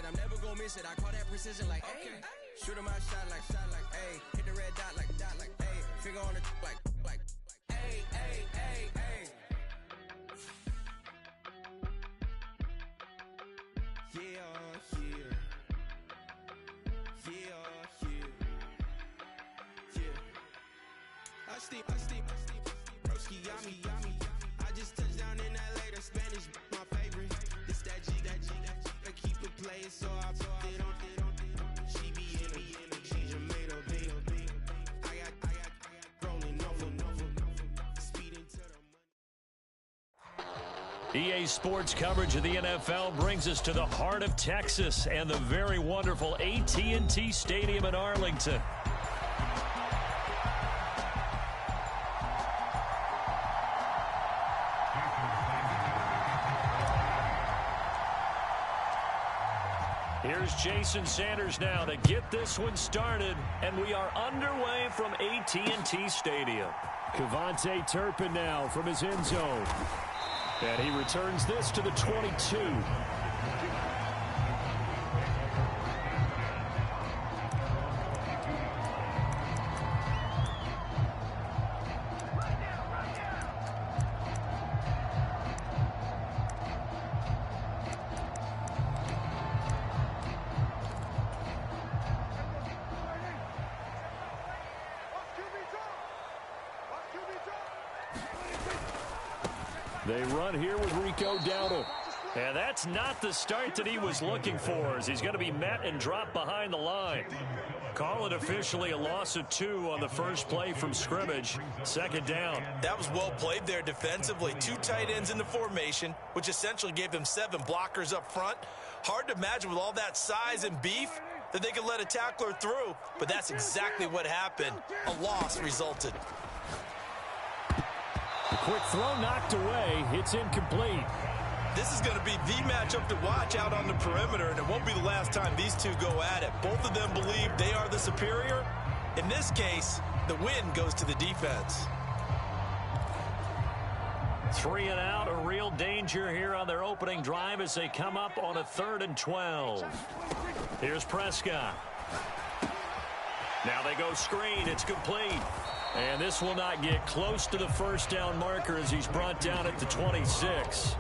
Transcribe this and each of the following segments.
it, I'm never gonna miss it. I call that precision like, okay. Shoot him my shot like, ayy. Hit the red dot like, ayy. Finger on the like, ayy, ayy, ayy, ayy. I steam, broski, yummy. I just touched down in LA, the Spanish, my favorite. This that G, I keep it playing, so I put it on. She be in me, she's a made of beat. I got rolling over, speeding to the money. EA Sports coverage of the NFL brings us to the heart of Texas and the very wonderful AT&T Stadium in Arlington. Here's Jason Sanders now to get this one started, and we are underway from AT&T Stadium. Kevontae Turpin now from his end zone. And he returns this to the 22. They run here with Rico Dowdle. And that's not the start that he was looking for, as he's going to be met and dropped behind the line. Call it officially a loss of 2 on the first play from scrimmage. Second down. That was well played there defensively. 2 tight ends in the formation, which essentially gave them 7 blockers up front. Hard to imagine with all that size and beef that they could let a tackler through, but that's exactly what happened. A loss resulted. The quick throw knocked away. It's incomplete. This is going to be the matchup to watch out on the perimeter, and it won't be the last time these two go at it. Both of them believe they are the superior. In this case, the win goes to the defense. 3 and out, a real danger here on their opening drive as they come up on a 3rd and 12. Here's Prescott. Now they go screen. It's complete. And this will not get close to the first down marker as he's brought down at the 26.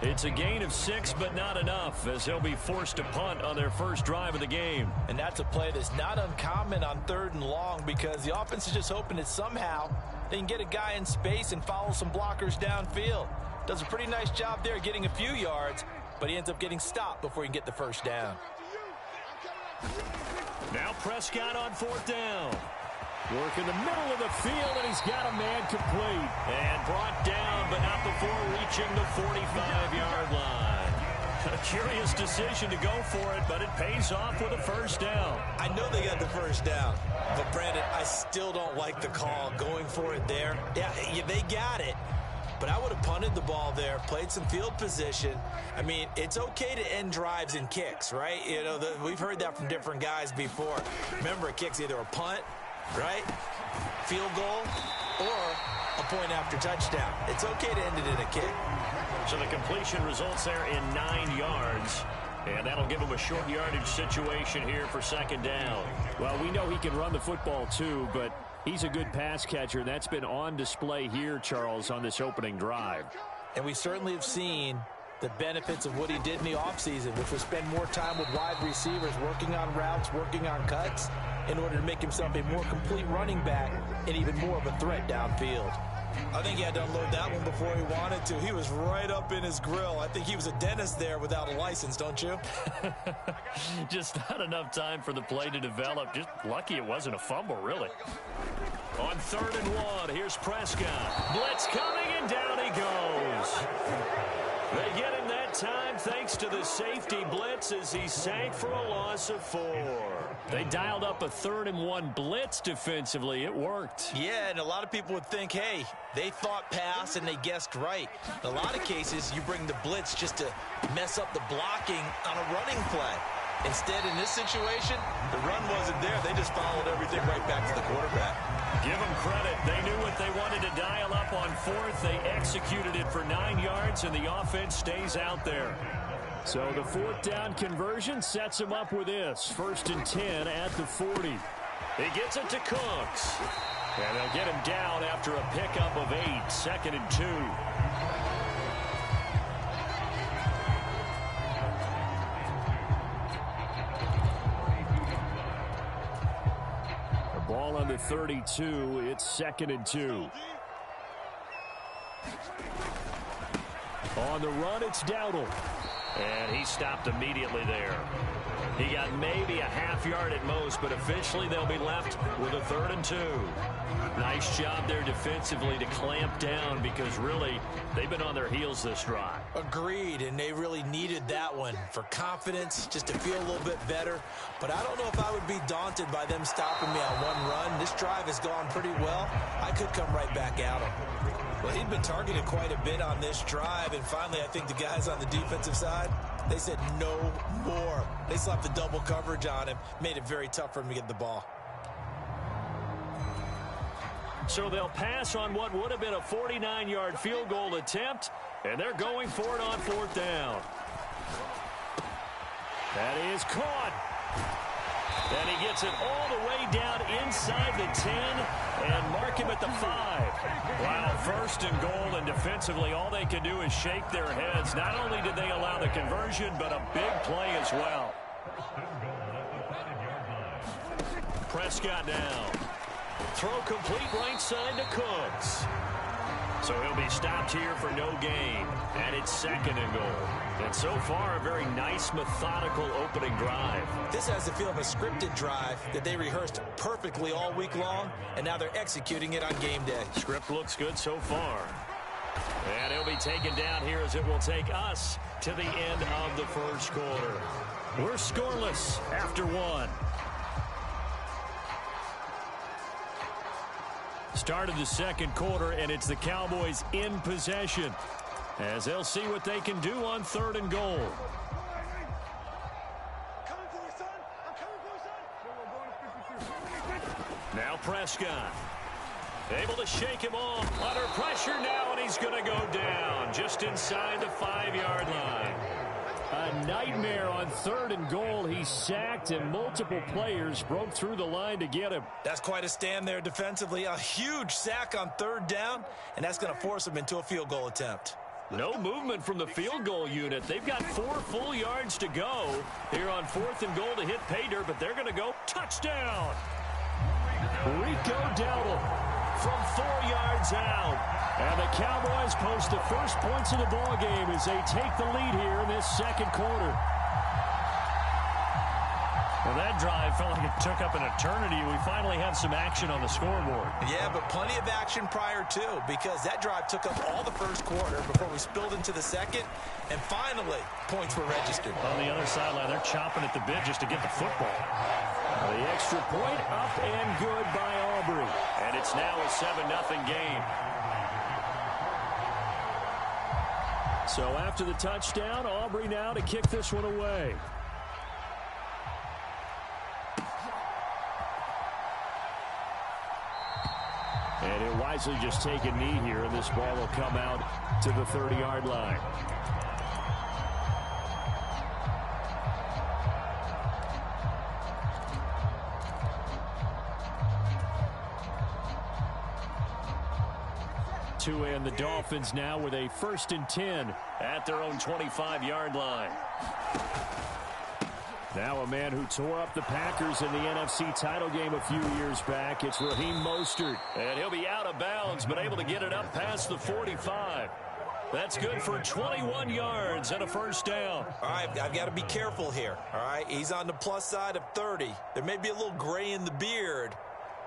It's a gain of 6, but not enough, as they'll be forced to punt on their first drive of the game. And that's a play that's not uncommon on 3rd and long, because the offense is just hoping that somehow they can get a guy in space and follow some blockers downfield. Does a pretty nice job there getting a few yards, but he ends up getting stopped before he can get the first down. Now Prescott on 4th down. Work in the middle of the field, and he's got a man complete. And brought down, but not before reaching the 45-yard line. A curious decision to go for it, but it pays off with a first down. I know they got the first down, but Brandon, I still don't like the call going for it there. Yeah, they got it, but I would have punted the ball there, played some field position. I mean, it's okay to end drives and kicks, right? You know, we've heard that from different guys before. Remember, a kick's either a punt, right, field goal, or a point after touchdown. It's okay to end it in a kick. So the completion results there in 9 yards. And that'll give him a short yardage situation here for 2nd down. Well, we know he can run the football too, but he's a good pass catcher. That's been on display here, Charles, on this opening drive. And we certainly have seen the benefits of what he did in the offseason, which was spend more time with wide receivers, working on routes, working on cuts, in order to make himself a more complete running back and even more of a threat downfield. I think he had to unload that one before he wanted to. He was right up in his grill. I think he was a dentist there without a license, don't you? Just not enough time for the play to develop. Just lucky it wasn't a fumble, really. On 3rd and 1, here's Prescott. Blitz coming, and down he goes. They get him that time thanks to the safety blitz as he sank for a loss of 4. They dialed up a 3rd and 1 blitz defensively. It worked. Yeah, and a lot of people would think, hey, they thought pass and they guessed right. In a lot of cases, you bring the blitz just to mess up the blocking on a running play. Instead, in this situation, the run wasn't there. They just followed everything right back to the quarterback. Give them credit. They knew what they wanted to dial up on 4th. They executed it for 9 yards, and the offense stays out there. So the fourth down conversion sets him up with this. 1st and 10 at the 40. He gets it to Cooks. And they'll get him down after a pickup of 8. 2nd and 2. The ball on the 32. It's 2nd and 2. On the run, it's Dowdle. And he stopped immediately there. He got maybe a half yard at most, but officially they'll be left with a 3rd and 2. Nice job there defensively to clamp down because really they've been on their heels this drive. Agreed, and they really needed that one for confidence, just to feel a little bit better. But I don't know if I would be daunted by them stopping me on one run. This drive has gone pretty well. I could come right back at him. Well, he'd been targeted quite a bit on this drive, and finally I think the guys on the defensive side, they said no more. They slapped the double coverage on him, made it very tough for him to get the ball. So they'll pass on what would have been a 49-yard field goal attempt, and they're going for it on 4th down. That is caught. And he gets it all the way down inside the 10 and mark him at the 5. Wow, 1st and goal, and defensively all they can do is shake their heads. Not only did they allow the conversion, but a big play as well. Prescott down. Throw complete right side to Cooks. So he'll be stopped here for no gain. And it's 2nd and goal. And so far, a very nice, methodical opening drive. This has the feel of a scripted drive that they rehearsed perfectly all week long, and now they're executing it on game day. Script looks good so far. And he'll be taken down here as it will take us to the end of the 1st quarter. We're scoreless after 1. Start of the 2nd quarter, and it's the Cowboys in possession as they'll see what they can do on 3rd and goal. Now Prescott. Able to shake him off. Under pressure now, and he's going to go down just inside the 5-yard line. A nightmare on 3rd and goal. He's sacked, and multiple players broke through the line to get him. That's quite a stand there defensively. A huge sack on 3rd down, and that's going to force him into a field goal attempt. No movement from the field goal unit. They've got 4 full yards to go here on 4th and goal to hit pay dirt, but they're going to go touchdown. Rico Dowdle from 4 yards out. And the Cowboys post the first points of the ball game as they take the lead here in this 2nd quarter. Well, that drive felt like it took up an eternity. We finally have some action on the scoreboard. Yeah, but plenty of action prior to, because that drive took up all the 1st quarter before we spilled into the 2nd, and finally, points were registered. On the other sideline, they're chomping at the bit just to get the football. The extra point up and good by Aubrey. And it's now a 7-0 game. So after the touchdown, Aubrey now to kick this one away. And he'll wisely just take a knee here, and this ball will come out to the 30-yard line. And the Dolphins now with a 1st and 10 at their own 25-yard line. Now a man who tore up the Packers in the NFC title game a few years back. It's Raheem Mostert. And he'll be out of bounds, but able to get it up past the 45. That's good for 21 yards and a 1st down. All right, I've got to be careful here. All right, he's on the plus side of 30. There may be a little gray in the beard,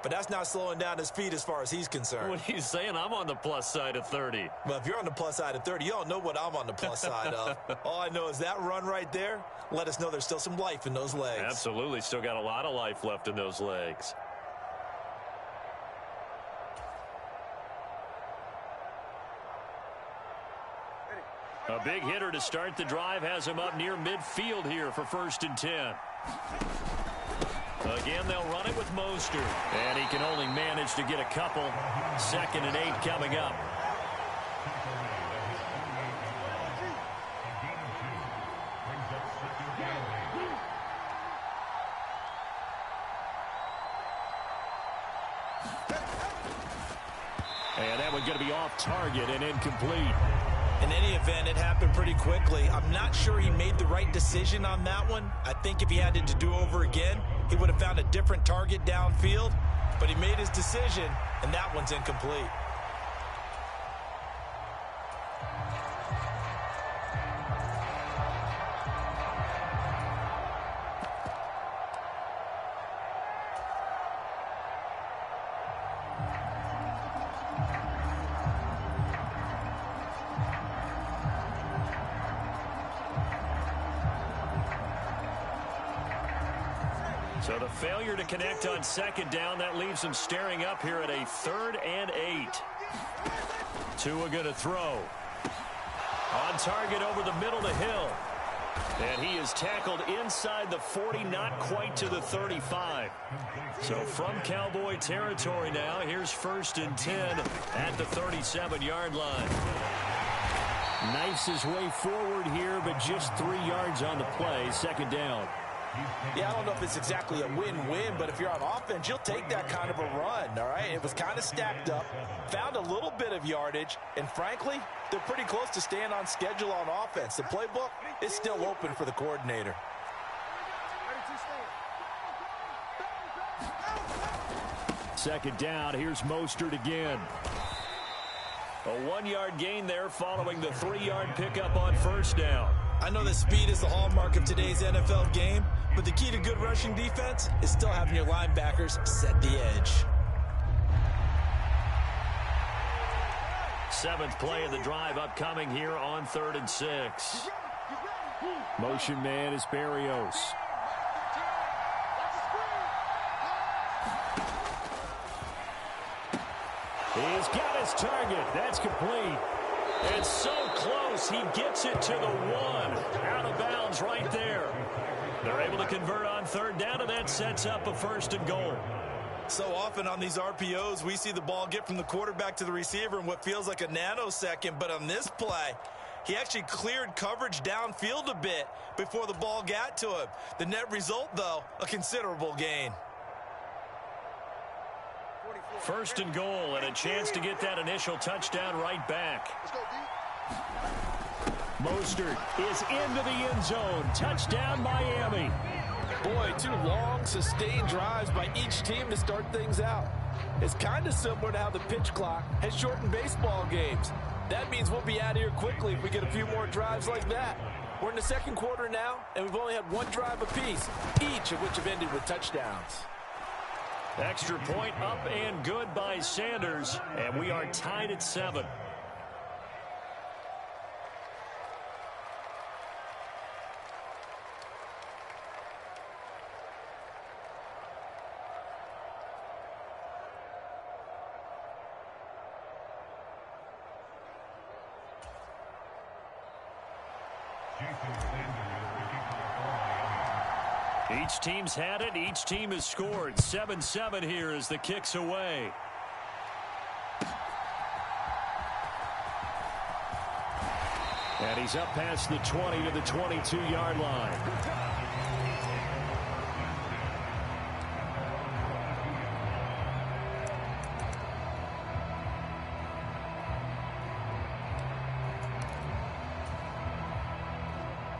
but that's not slowing down his feet as far as he's concerned. What he's saying, I'm on the plus side of 30. Well, if you're on the plus side of 30, you don't know what I'm on the plus side of. All I know is that run right there let us know there's still some life in those legs. Absolutely. Still got a lot of life left in those legs. A big hitter to start the drive has him up near midfield here for 1st and 10. Again, they'll run it with Mostert. And he can only manage to get a couple. 2nd and 8 coming up. And that one's going to be off target and incomplete. In any event, it happened pretty quickly. I'm not sure he made the right decision on that one. I think if he had it to do over again, he would have found a different target downfield. But he made his decision, and that one's incomplete. So the failure to connect on second down, that leaves him staring up here at a 3rd and 8. Tua going to throw. On target over the middle to Hill. And he is tackled inside the 40, not quite to the 35. So from Cowboy territory now, here's 1st and 10 at the 37-yard line. Knifes his way forward here, but just 3 yards on the play, 2nd down. Yeah, I don't know if it's exactly a win-win, but if you're on offense, you'll take that kind of a run, all right? It was kind of stacked up, found a little bit of yardage, and frankly, they're pretty close to staying on schedule on offense. The playbook is still open for the coordinator. Second down, here's Mostert again. A 1-yard gain there following the 3-yard pickup on 1st down. I know that speed is the hallmark of today's NFL game, but the key to good rushing defense is still having your linebackers set the edge. 7th play of the drive upcoming here on 3rd and 6. Motion man is Berrios. He's got his target. That's complete. It's so close. He gets it to the 1. Out of bounds right there. They're able to convert on 3rd down, and that sets up a 1st and goal. So often on these RPOs, we see the ball get from the quarterback to the receiver in what feels like a nanosecond. But on this play, he actually cleared coverage downfield a bit before the ball got to him. The net result, though, a considerable gain. 1st and goal, and a chance to get that initial touchdown right back. Mostert is into the end zone. Touchdown, Miami. Boy, 2 long, sustained drives by each team to start things out. It's kind of similar to how the pitch clock has shortened baseball games. That means we'll be out of here quickly if we get a few more drives like that. We're in the 2nd quarter now, and we've only had 1 drive apiece, each of which have ended with touchdowns. Extra point up and good by Sanders, and we are tied at 7. Each team's had it. Each team has scored. 7-7 here as the kick's away. And he's up past the 20 to the 22-yard line.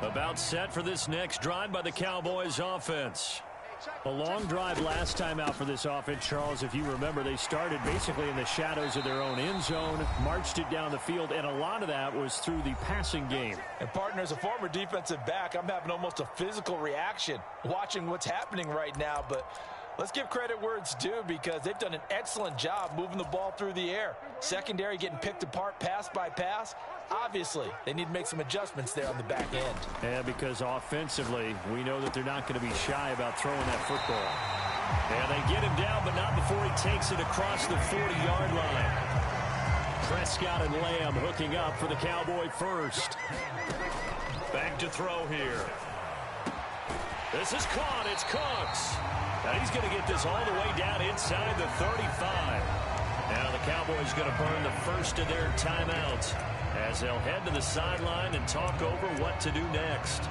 About set for this next drive by the Cowboys offense. A long drive last time out for this offense, Charles. If you remember, they started basically in the shadows of their own end zone, marched it down the field, and a lot of that was through the passing game. And partner, as a former defensive back, I'm having almost a physical reaction watching what's happening right now. But let's give credit where it's due, because they've done an excellent job moving the ball through the air. Secondary getting picked apart pass by pass. Obviously, they need to make some adjustments there on the back end. Yeah, because offensively, we know that they're not going to be shy about throwing that football. And they get him down, but not before he takes it across the 40-yard line. Prescott and Lamb hooking up for the Cowboy first. Back to throw here. This is caught. It's Cooks. Now he's going to get this all the way down inside the 35. Now the Cowboys going to burn the first of their timeouts as they'll head to the sideline and talk over what to do next.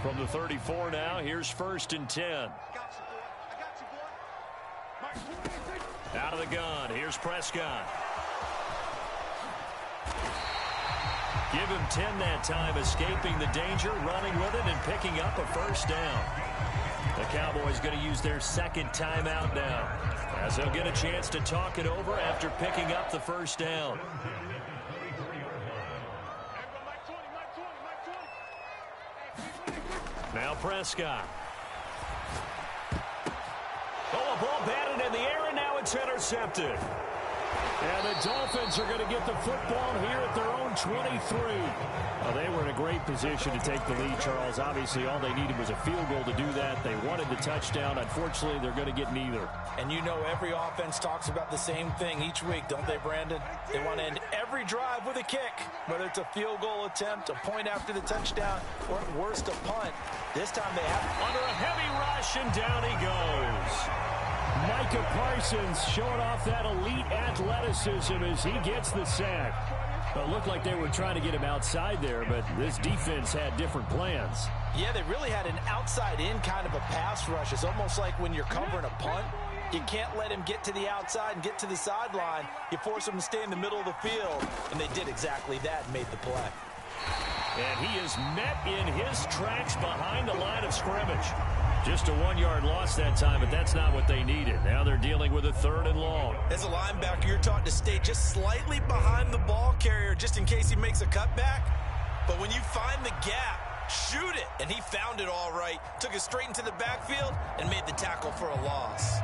From the 34 now, here's 1st and 10. Out of the gun, here's Prescott. Give him 10 that time, escaping the danger, running with it, and picking up a first down. The Cowboys going to use their second timeout now, as they'll get a chance to talk it over after picking up the first down. Now Prescott. Oh, a ball batted in the air, and now it's intercepted. And the Dolphins are going to get the football here at their own 23. Well, they were in a great position to take the lead, Charles. Obviously, all they needed was a field goal to do that. They wanted the touchdown. Unfortunately, they're going to get neither. And you know every offense talks about the same thing each week, don't they, Brandon? They want to end every drive with a kick, whether it's a field goal attempt, a point after the touchdown, or at worst, a punt. This time they have under a heavy rush, and down he goes. Micah Parsons showing off that elite athleticism as he gets the sack. It looked like they were trying to get him outside there, but this defense had different plans. Yeah, they really had an outside-in kind of a pass rush. It's almost like when you're covering a punt, you can't let him get to the outside and get to the sideline. You force him to stay in the middle of the field, and they did exactly that and made the play. And he is met in his tracks behind the line of scrimmage. Just a 1-yard loss that time, but that's not what they needed. Now they're dealing with a 3rd and long. As a linebacker, you're taught to stay just slightly behind the ball carrier just in case he makes a cutback. But when you find the gap, shoot it. And he found it all right. Took it straight into the backfield and made the tackle for a loss.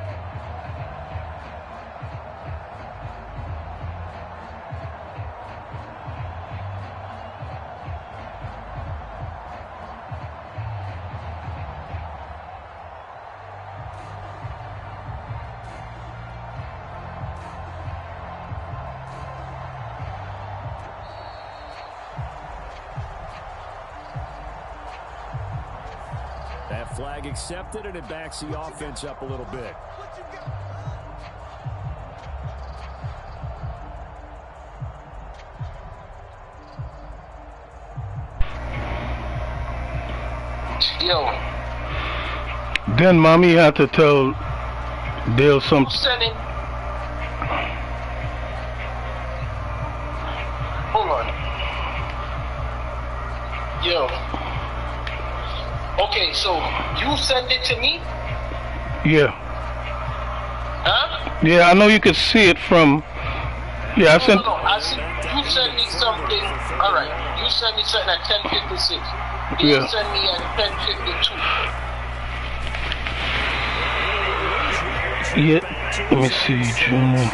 That flag accepted, and it backs the offense up a little bit. Yo. Then mommy had to tell Dale something. Hold on. Yo. Okay, so you send it to me? Yeah. Huh? Yeah, I know you could see it from. Yeah, I sent. No, I see. You send me something. All right. You send me something at 10:56. You Yeah. send me at 10:52. Yeah. Let me see, Junior.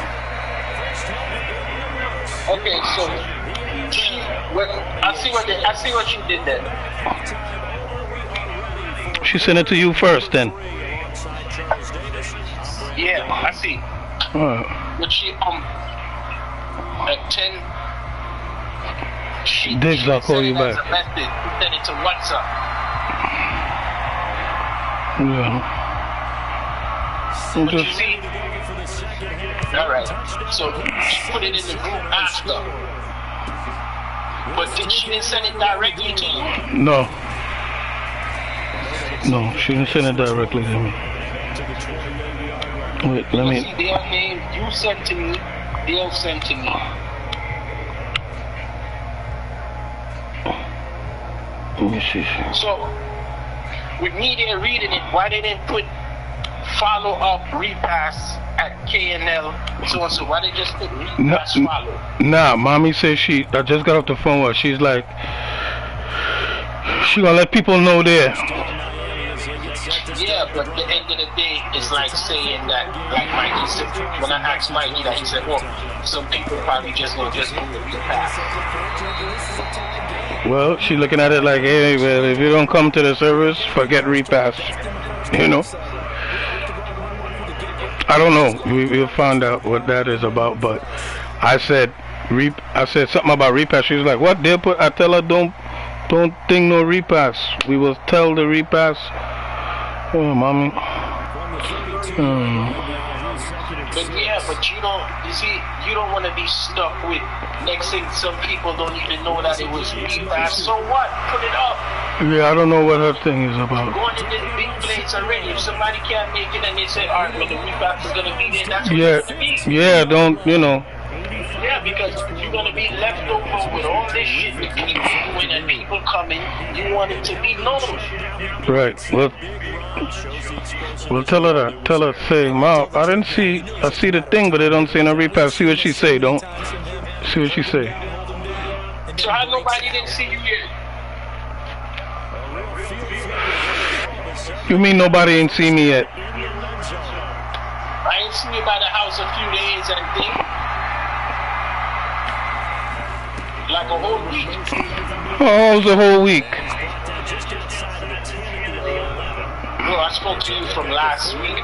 Okay, so I see what you did there. She sent it to you first, then. Yeah, I see. But she at 10. Diggs, I'll call you back. She sent it to WhatsApp. Yeah. But you see, all right. So she put it in the group after. But she didn't send it directly to you. No. No, she didn't send it directly to me. Wait, let me. See, their name you sent to me, they'll send to me. Let me see. So, with me there reading it, why they didn't put follow up repass at KNL so and so? Why they just put repass follow? Nah, mommy says I just got off the phone with her. She's like, she gonna let people know there. Yeah, but at the end of the day, it's like saying that, like Mikey said, when I asked Mikey that, he said, well, some people probably just gonna just do the repass. Well, she's looking at it like, hey, well, if you don't come to the service, forget repass. You know? I don't know. We'll find out what that is about, but I said something about repass. She was like, what? I tell her, don't think no repass. We will tell the repass. Oh, mommy. But you don't want to be stuck with next thing. Some people don't even know that it was repass. So what? Put it up. Yeah, I don't know what her thing is about. Going in this big place tickets already. If somebody can't make it and they say, all right, well, the repass is going to be there, that's what Yeah, it's going to be. yeah, don't, you know. Yeah, because you're going to be left over with all this shit to keep doing and people coming. You want it to be normal. Right. Well, tell her that. Tell her, say, Ma, I didn't see, I see the thing, but they don't say no repass. See what she say, don't. See what she say. So how nobody didn't see you yet? You mean nobody ain't see me yet? I ain't seen you by the house a few days and things. Like a whole week. Oh, it was a whole week. No, I spoke to you from last week.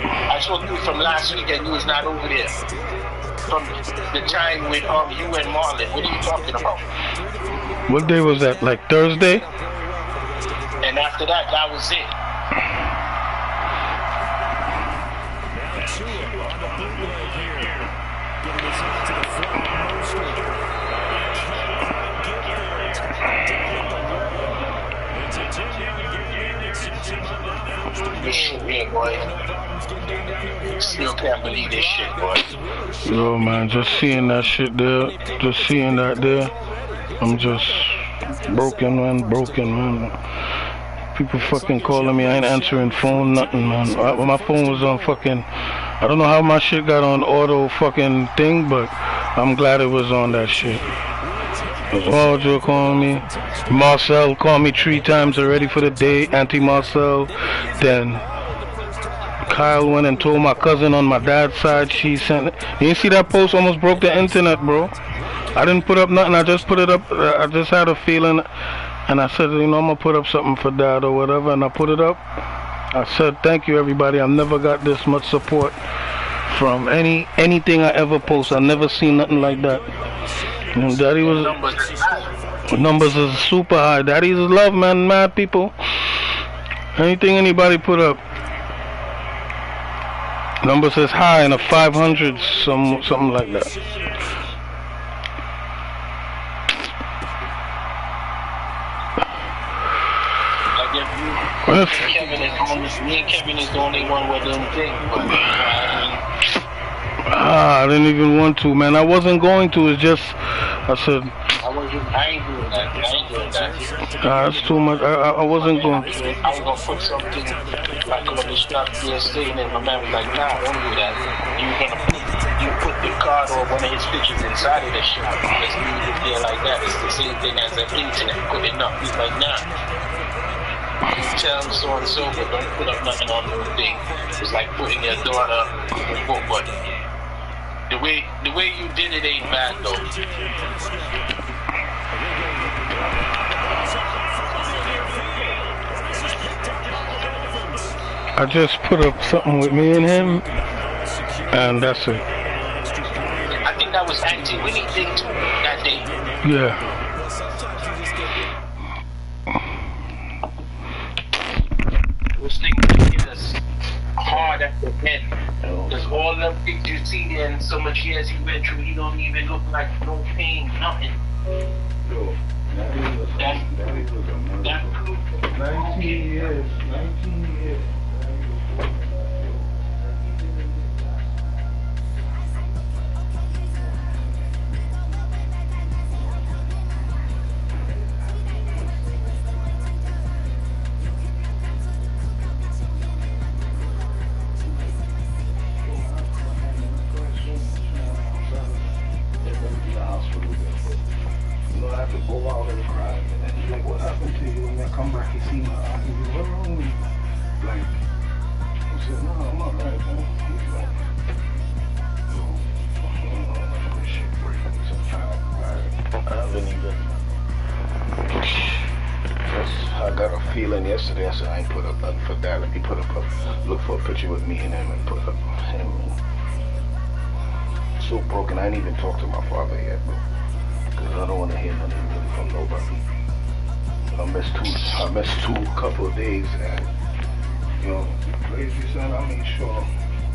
I spoke to you from last week and you was not over there. From the time with you and Marlon. What are you talking about? What day was that? Like Thursday? And after that, that was it. This shit weird, boy. Still can't believe this shit, boy. Yo, man, just seeing that shit there, just seeing that there, I'm just broken, man. People fucking calling me, I ain't answering phone, nothing, man. My phone was on fucking, I don't know how my shit got on auto fucking thing, but I'm glad it was on that shit. Audra calling me. Marcel called me 3 times already for the day. Auntie Marcel. Then Kyle went and told my cousin on my dad's side. She sent it. You see that post almost broke the internet, bro. I didn't put up nothing. I just put it up. I just had a feeling. And I said, you know, I'm going to put up something for dad or whatever. And I put it up. I said, thank you, everybody. I've never got this much support from anything I ever post. I never seen nothing like that. And Daddy was numbers is super high. Daddy's love, man, mad people. Anything anybody put up, numbers is high in the 500s, something like that. Me and Kevin is the only one with them thing, but I didn't even want to, man. I wasn't going to. It's just, I said, I ain't doing that. That's too much. I wasn't going. I was gonna put something like on the stuff you're saying, and my man was like, nah, don't do that. You put the card or one of his pictures inside of the shop. Let's leave it there like that. It's the same thing as the internet. Put it up. He's like, nah. You tell him so and so, but don't put up nothing on the thing. It's like putting your daughter in the book, but the way you did it ain't bad though. I just put up something with me and him, and that's it. I think that was Auntie-Winnie thing too, that day. Yeah. Those things hit us hard at the head. Because all the things you see and so much years you went through, he don't even look like no pain, nothing. That 19 years. Yesterday I said I ain't put up nothing for that. Let me look for a picture with me and him and put up him. So broken, I ain't even talked to my father yet, bro. Because I don't want to hear nothing really from nobody. I missed two couple of days, and you know, crazy son, I made sure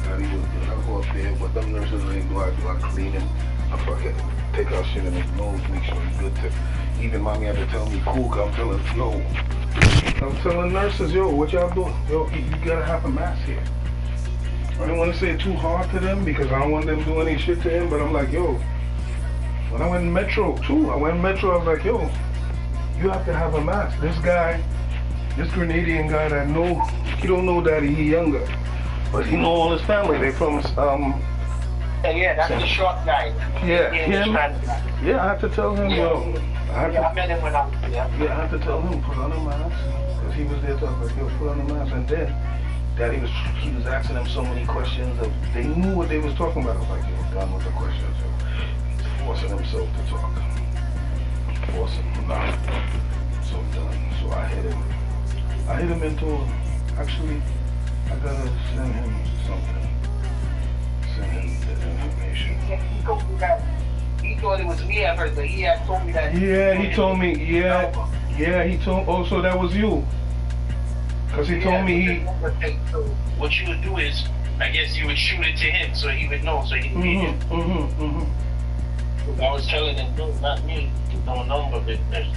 that he was good. I go up there, but them nurses ain't do. I clean him. I fucking take out shit in his nose, make sure he's good to. Even mommy had to tell me, cool, I'm telling nurses, yo, what y'all doing? Yo, you gotta have a mask here. I don't want to say it too hard to them because I don't want them doing any shit to him, but I'm like, yo, when I went in Metro too, I was like, yo, you have to have a mask. This guy, this Grenadian guy that know, he don't know that he younger, but he know all his family. They from, yeah, that's the short guy. yeah, him. Yeah, I have to tell him, yo. I met him when I was there. Yeah, I have to tell him, put on a mask, because he was there talking like, yo, put on a mask, and then that he was asking them so many questions. They knew what they was talking about. I was like, yo, done with the questions. So he's forcing himself to talk. Forcing him not. So done. So I hit him and told him, actually, I gotta send him something. Send him the information. He told me that. He thought it was me at first, but he had told me that. Yeah, he told me. Yeah, he told. Oh, so that was you. Because he told me So what you would do is, I guess you would shoot it to him so he would know, so he would be him. I was telling him, no, not me. No number business.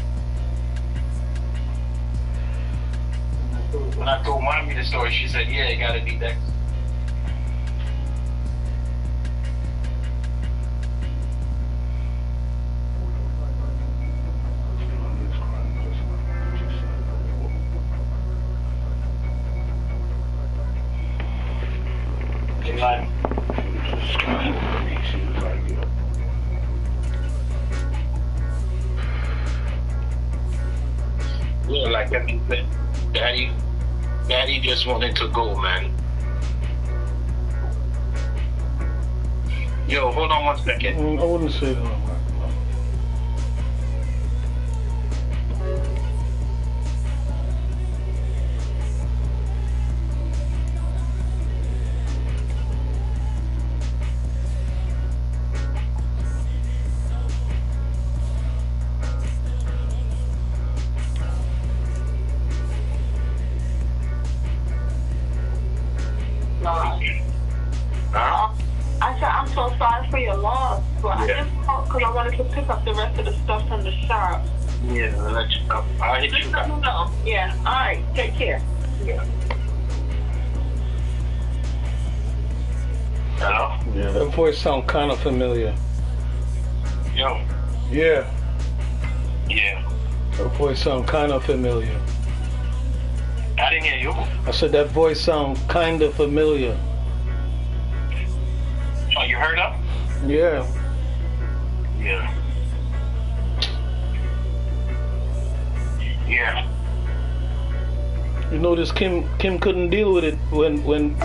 When I told mommy the story, she said, yeah, it gotta be Dex. Yeah, like I mean, Daddy just wanted to go, man. Yo, hold on 1 second. I wouldn't say that. I said, I'm so sorry for your loss, but I just called because I wanted to pick up the rest of the stuff from the shop. Yeah, I'll let you know. I'll hit you back. No. Yeah, all right, take care. Yeah. Hello? Yeah, that voice sound kind of familiar. Yo. Yeah. Yeah. That voice sound kind of familiar. I didn't hear you. I said that voice sound kind of familiar. Oh, you heard her? Yeah. Yeah. Yeah. You notice Kim couldn't deal with it when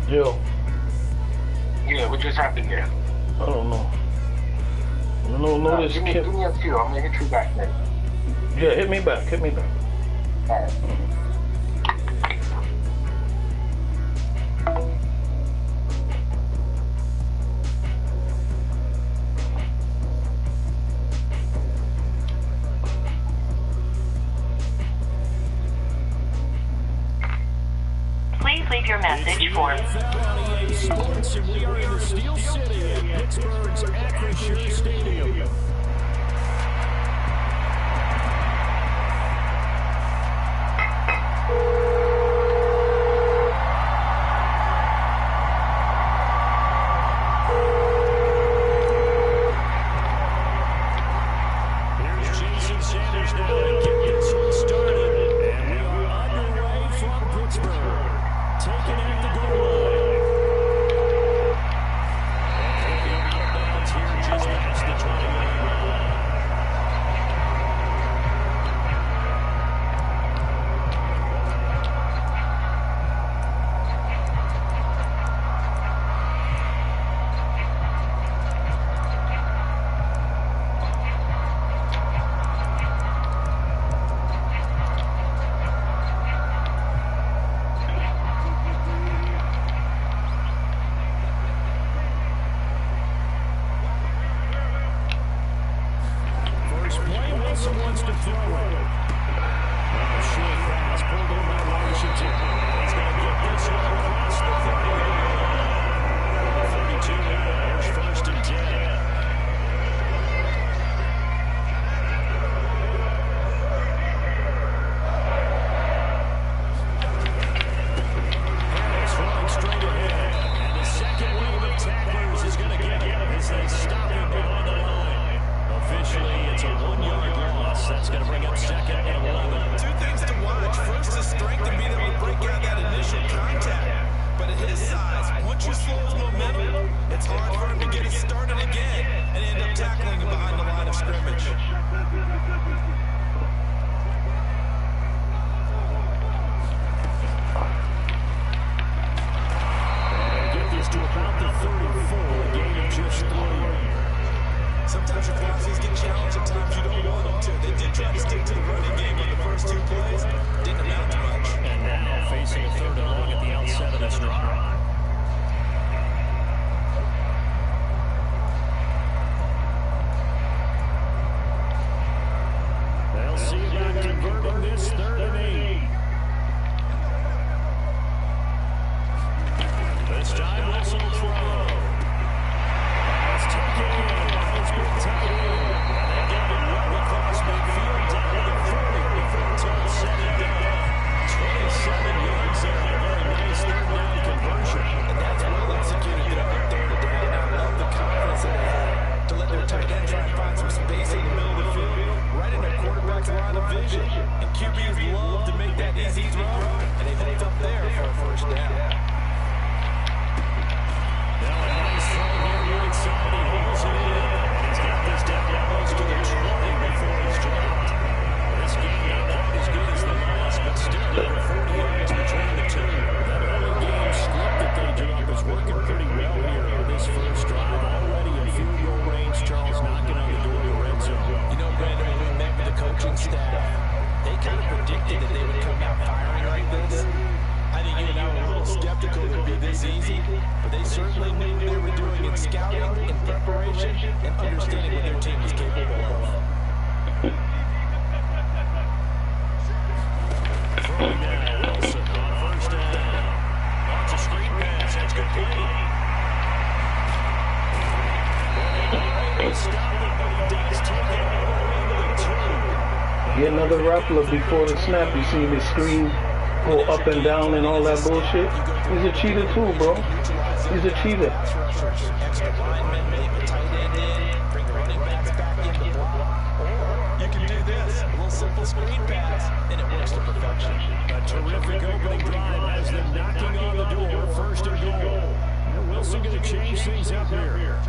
Yo. Yeah, what just happened there? I don't know. You know, notice give me a few. I'm gonna hit you back, man. Yeah, hit me back. All right. Please leave your message for Sports, and we are in the Steel City at Pittsburgh's Acrisure Stadium. Here's Jason Sanders now to get this one started, and we are underway from Pittsburgh. Taken at the goal line. And taking up bounds here just past the 20-yard line. Get another raffler before the snap. You see the screen go up and down and all that bullshit. He's a cheater too, bro. He's a cheater. You can do this, a little simple screen pass, and it works to perfection. A terrific opening drive has them knocking on the door, first and goal. Wilson going to change things up here.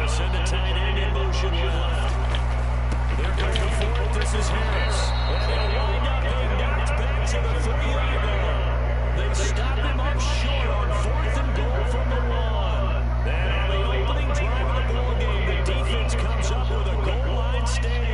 Send the tight end in motion left. They're going for it. This is Harris. And they'll wind up being knocked back to the 3-yard line. They stop him up short on 4th and goal from the 1. And on the opening drive of the ball game, the defense comes up with a goal line stand.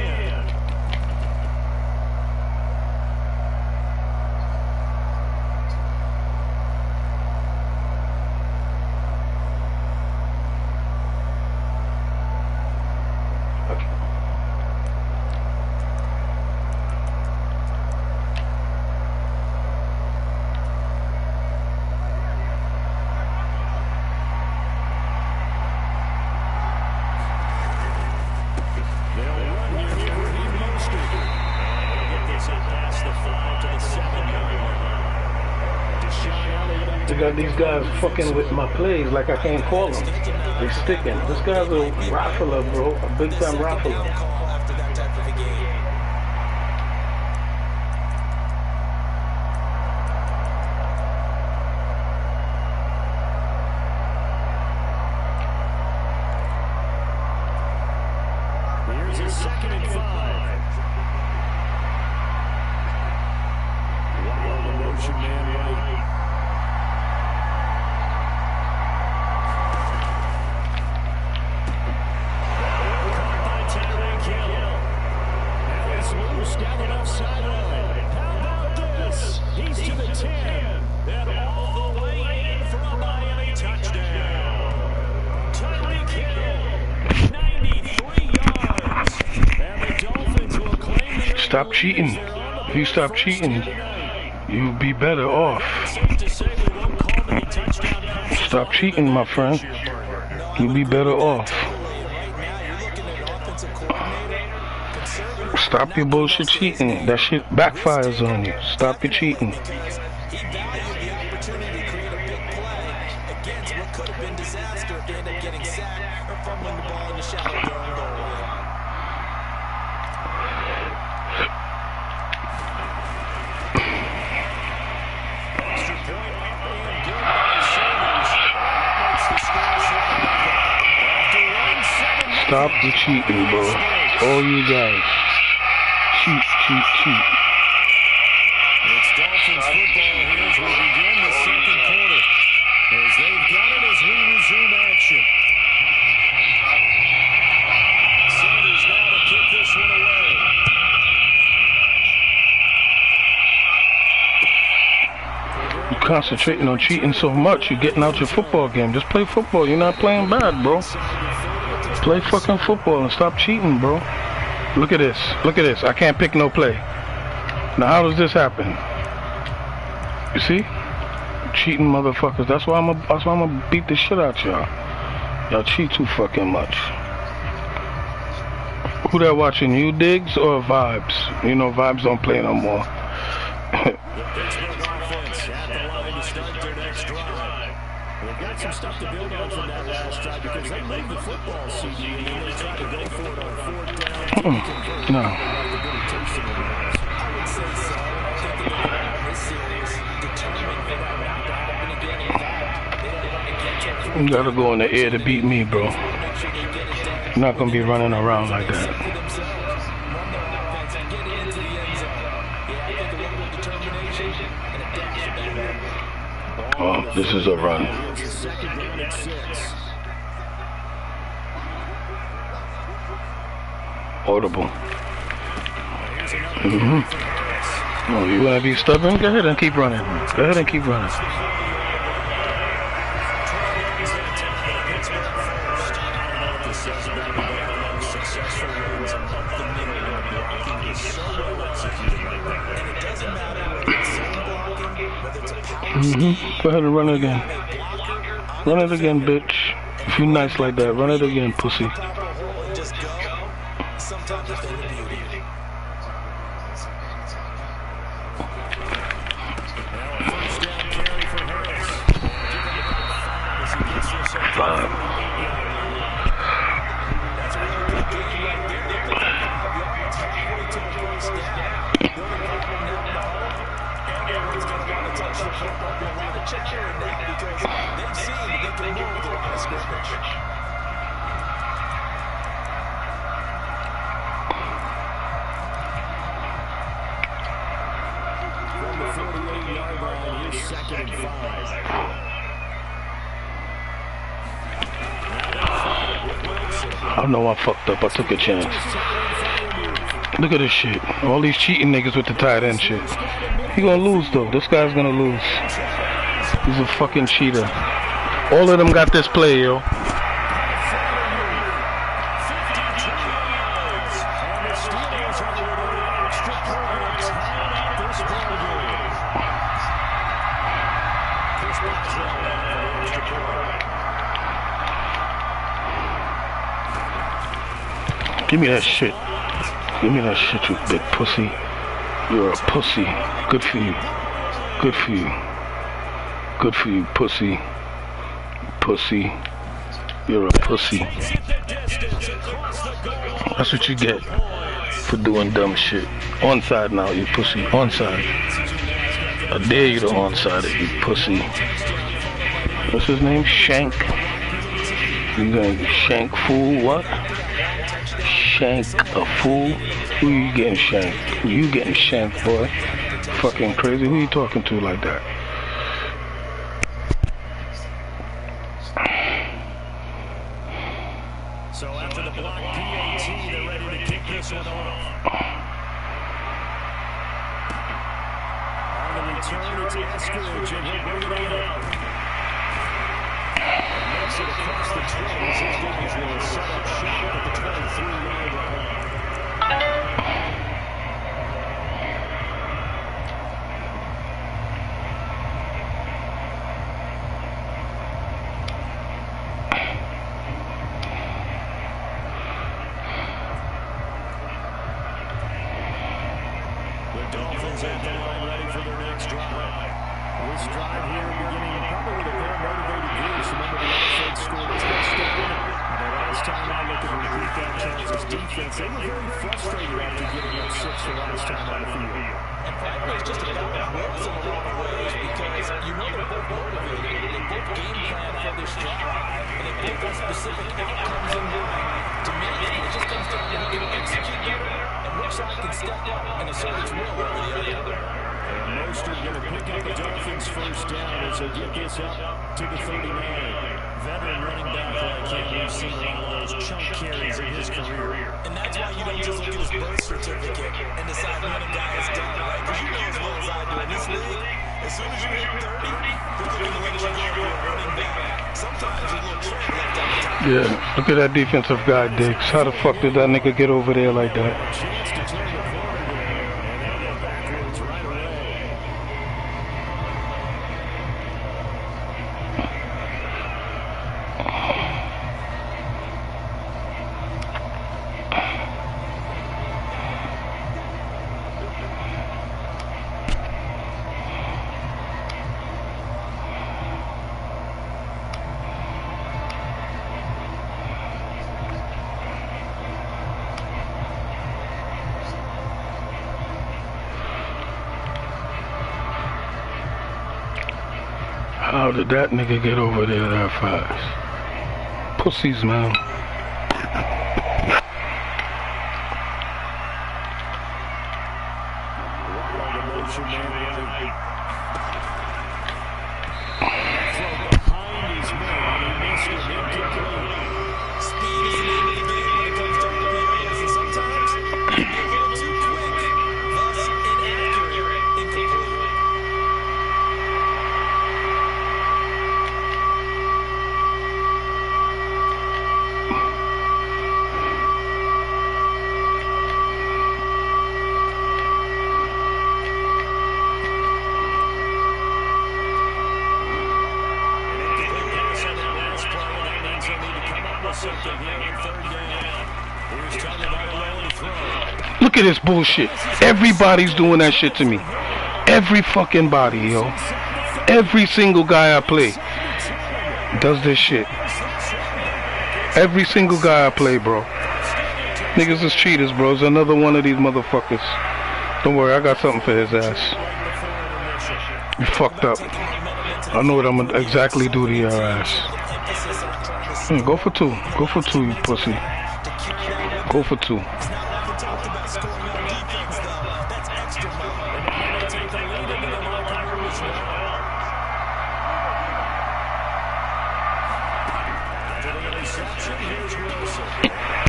Got these guys fucking with my plays like I can't call them. They sticking. This guy's a raffler, bro. A big time raffler. Here's a 2nd and 5. Wow, the motion man right. Down the left sideline. How about this? He's to the 10. And all the way in for a Miami touchdown. Stop cheating. If you stop cheating, you'll be better off. Stop cheating, my friend. You'll be better off. Stop your bullshit cheating. That shit backfires on you. Stop your cheating. Stop the cheating, bro. All you guys. Cheat. It's Dolphins football here as we begin the second quarter. As they've got it as we resume action. Sanders now to kick this one away. You're concentrating on cheating so much, you're getting out your football game. Just play football. You're not playing bad, bro. Play fucking football and stop cheating, bro. Look at this. Look at this. I can't pick no play. Now, how does this happen? You see? Cheating motherfuckers. That's why I'm gonna beat the shit out y'all. Y'all cheat too fucking much. Who that watching? You, Diggs, or Vibes? You know, Vibes don't play no more. They've got some stuff to build on from that last drive because they moved the football, CD, and they tried to go for it on fourth down. No. I would say so. I think that they're on this series determined for that not to happen again. In fact, they don't want to get to You gotta go in the air to beat me, bro. You're not gonna be running around like that. Oh, this is a run. Audible. Oh, you wanna be stubborn? Go ahead and keep running. Go ahead and keep running. Go ahead and run it again. Run it again, bitch. If you nice like that, run it again, pussy. I know I fucked up. I took a chance. Look at this shit. All these cheating niggas with the tight end shit. He gonna lose though. This guy's gonna lose. He's a fucking cheater. All of them got this play, yo. Give me that shit. Give me that shit, you big pussy. You're a pussy. Good for you. Good for you. Good for you, pussy. Pussy. You're a pussy. That's what you get for doing dumb shit. Onside now, you pussy. Onside. I dare you to onside it, you pussy. What's his name? Shank. You gonna shank fool? What? Shank a fool? Who you getting shanked? You getting shanked, boy. Fucking crazy. Who you talking to like that? So after the block PAT, they're ready to kick this one off. On the return, it's Eskridge, and he'll bring it on out. Makes it across the 20s. His guys will set up shop at the 23-yard line. defense, they were very frustrated after giving up 6 the last time on the field. And frankly, it's just about wins in a lot of ways because you know they're both motivated. They both game plan for this drive, and they both have specific outcomes in mind. To me, it just comes down to who can execute better and which side can step up and assert its will over the other. And Mostert going to pick up the Dolphins' first down as they get this up to the 39. Veteran running back like him, we've seen a lot of those chunk carries in his career. And that's why you don't just look at his birth certificate and decide when a guy is done, right? Because you know as well as I do in this league, as soon as you hit 30, they're looking to let you go for a running back. Sometimes you look left on the top. Yeah, look at that defensive guy, Diggs. How the fuck did that nigga get over there like that? Chance to turn the corner there, and they go backwards right away. How did that nigga get over there that fast? Pussies, man. Look at this bullshit. Everybody's doing that shit to me. Every fucking body, yo. Every single guy I play does this shit. Every single guy I play, bro. Niggas is cheaters, bro. It's another one of these motherfuckers. Don't worry, I got something for his ass. You fucked up. I know what I'm gonna exactly do to your ass. Go for two. Go for two, you pussy. Go for two.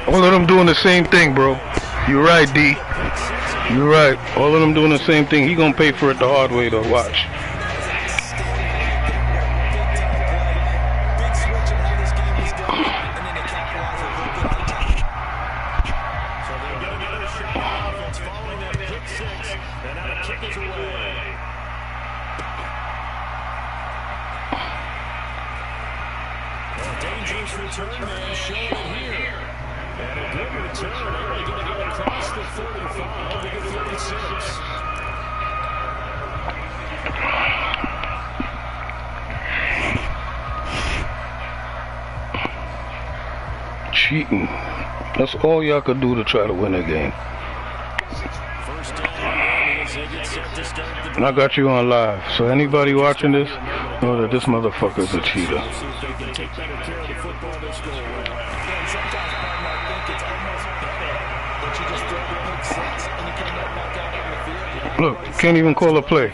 All of them doing the same thing, bro. You're right, D. You're right. All of them doing the same thing. He gonna pay for it the hard way, though. Watch. Dangerous return man showing here. And a good return. Only going to go across the 45 to the 36. Cheating. That's all y'all could do to try to win a game. First down as they get set to start the And I got you on live. So anybody watching this, know that this motherfucker's a cheater. take better care of the football this go around. And sometimes I think it's almost better that you just throw the pick six and you come back out on the field. Look, you can't even call a play.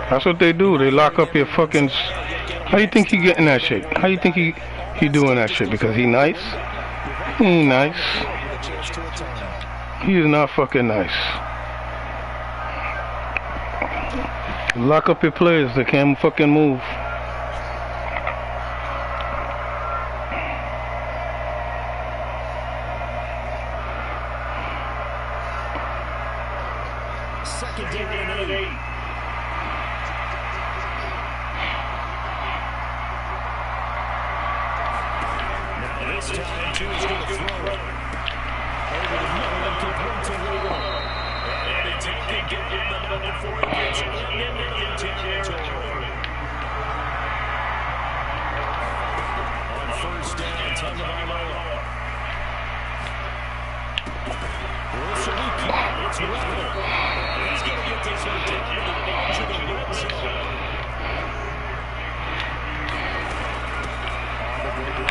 That's what they do. They lock up your fucking... How you think he getting that shit? How you think he doing that shit? Because he nice? He ain't nice. He is not fucking nice. Lock up your players. They can't fucking move. Second down and 8. Now this time, two is going to throw it. Over the middle and complete to Wheeler. And he taken down before he gets into territory. On first down, Tagovailoa. It's Weber. He's going to get this one down to the edge of the red zone.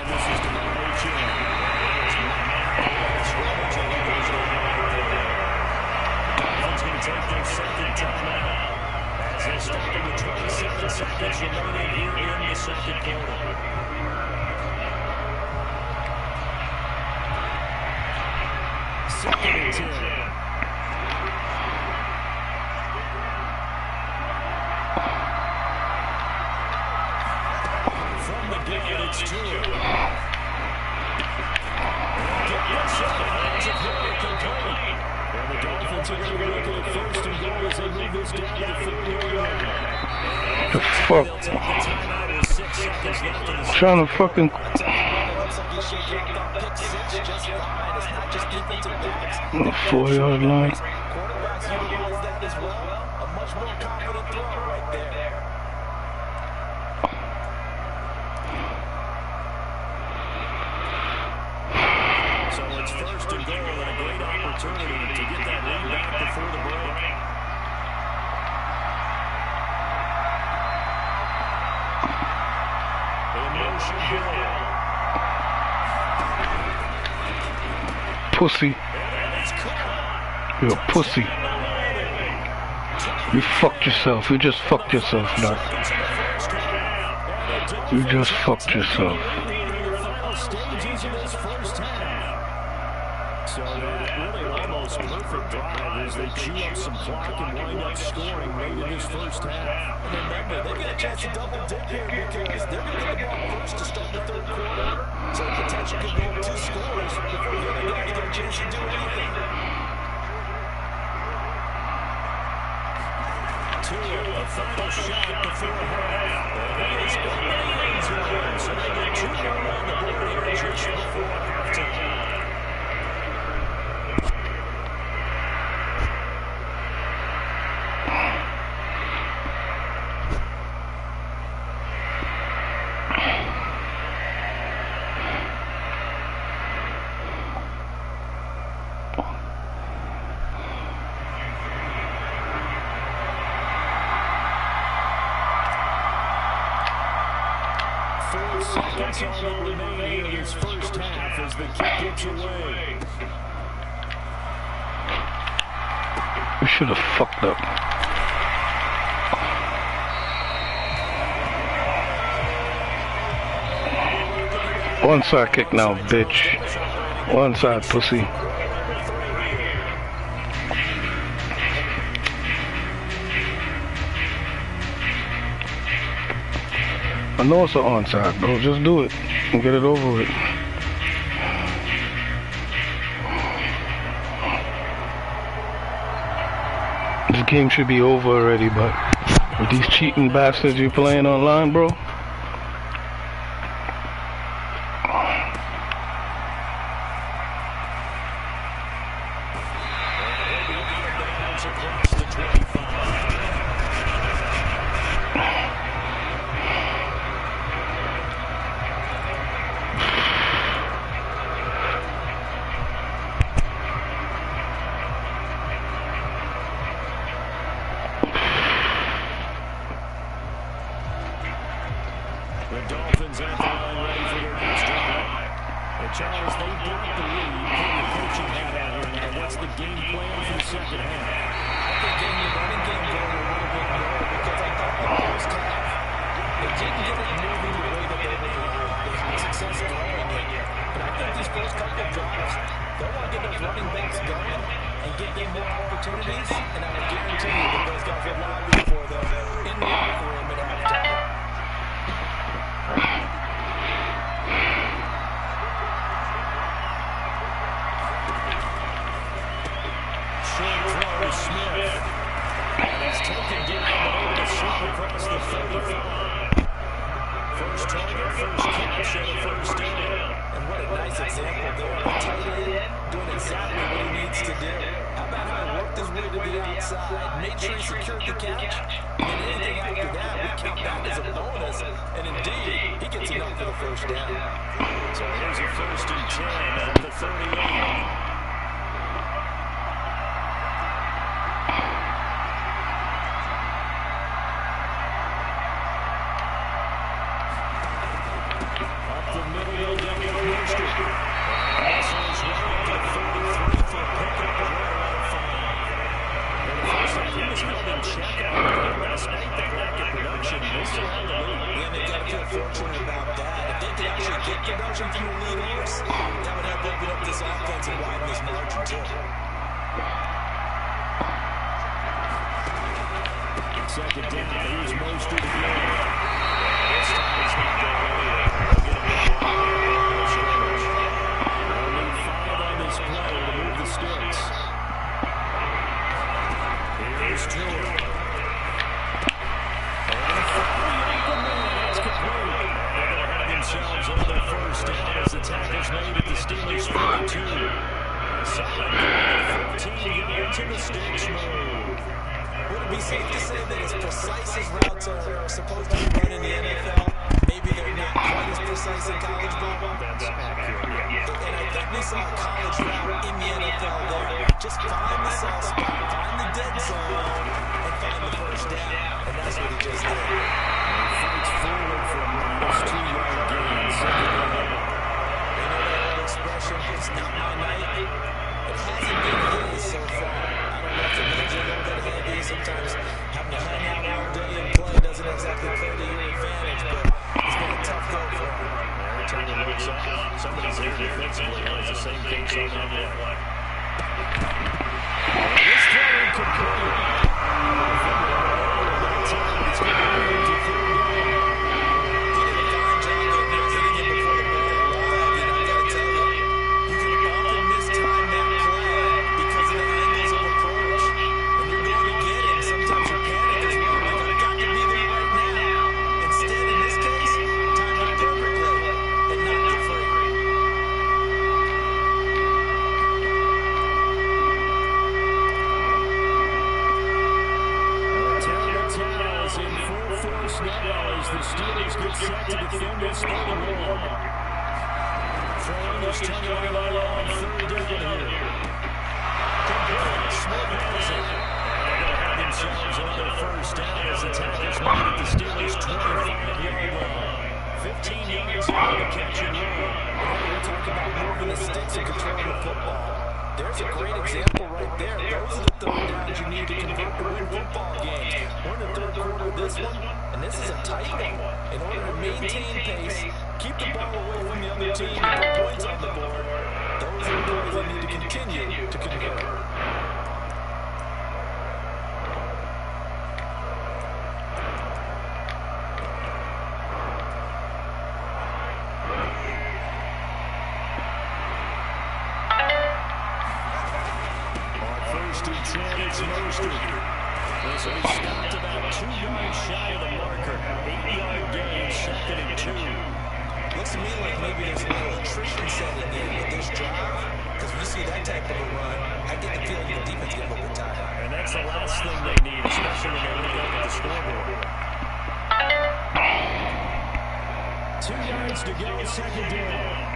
This is to the Dolphins going to take their second timeout as they start with 27 seconds remaining here in the second quarter. Second and 10. From the gun, it's two. And the Dolphins are going to be looking at first and goal as they move this down to the 4-yard line. The fuck? Trying to fucking... On the 4-yard line. Quarterbacks utilize that as well. A much more confident throw right there. So it's first and goal and a great opportunity to get that lead back before the break. In motion here. Pussy. You're a pussy. You fucked yourself. You just fucked yourself, Doc. You just fucked yourself. So really an almost perfect drive as they chew up some clock and wind up scoring late in this first half. And remember, they get a chance to double dip here because they're going to get the ball first to start the third quarter. So the potential could go up 2 scores before the other guys get a chance to do anything. A final shot before half. That is in the end zone. So they get 2 more on the board here just before halftime. Seconds all remaining in this first half as the kick gets away. We should have fucked up. Onside kick now, bitch. Onside, pussy. I know it's an onside, bro. Just do it and get it over with. This game should be over already, but with these cheating bastards you playing online, bro. The Dolphins at the line ready for their next drive. And Charles, they blocked the lead. Put your coaching hat out here now. What's the game plan for the second half? I think getting the running game going a little bit more because I thought the first half they didn't get it moving the way that they had success throwing it. But I think these first couple of drives, they'll want to get those running backs going and get them more opportunities. And I guarantee you that those guys will lobby for them in the locker room at halftime. Smith. And he's taken down, but able to sweep across the 35. First target, first catch, and a first down. And what a nice example there. The tight end doing exactly what he needs to do. How about how he worked his way to the outside, made sure he secured the catch, and anything after that, we count that as a bonus. And indeed, he gets enough for the first down. So here's a first and 10 at the 38. get production from your lead horse, that would help open up this offense and widen this margin, too. Second down, here's Mostert again. This time he's not going anywhere. They'll get him They'll need 5 on this play to move the sticks. Here's Stewart. That's complete. They're going to have themselves another first down as the tackle's made at the Steelers' 42. Solid 15 yards in the sticks move. Would it be safe to say that as precise as routes are supposed to be run in the NFL, maybe they're not quite as precise in college ball? That's accurate. And I think we saw a college route in the NFL there. Just find the soft spot, find the dead zone, and find the first down. And that's what he just did. He fights forward for a minus 2-yard gain. Second down. You know that old expression, it's not my night. It hasn't been his so far. I don't know if it makes you a little bit heavy. Sometimes having to hang out all day and play doesn't exactly play to your advantage, but it's been a tough go for him. Every time he looks up, somebody's there defensively. It's the same case on that play. This throw incomplete. That time he's going to move to third down. He did a fine job of getting him before the ball arrived, and I gotta tell you, you can often mistime that play because of the angles of approach. When you're going to get him, sometimes you panic as well, like I've got to be there right now. Instead, in this case, timed it perfectly and knocked it free. Towers in full force now as the Steelers get set to defend this third and one. Throwing this 10-yard line on third down here. Smith has it. They're going to have themselves another first down as the tackle's made at the Steelers' 25-yard line. 15 yards out of the catch and run. We talk about moving the sticks and controlling the football. There's a great example right there. Those are the third downs you need to convert to win football games. We're in the third quarter of this one, and this is a tight one. In order to maintain pace, keep the ball away from the other team, and put points on the board, those are the plays that need to continue to convert. It's Mostert. So he stopped about 2 yards shy of the marker. 8-yard gain, second and 2. Looks to me like maybe there's a little attrition setting in with this drive, because when you see that type of a run, I get the feeling the defense get a little bit tired. And that's the last thing they need, especially when they look up at the scoreboard. 2 yards to go, second down.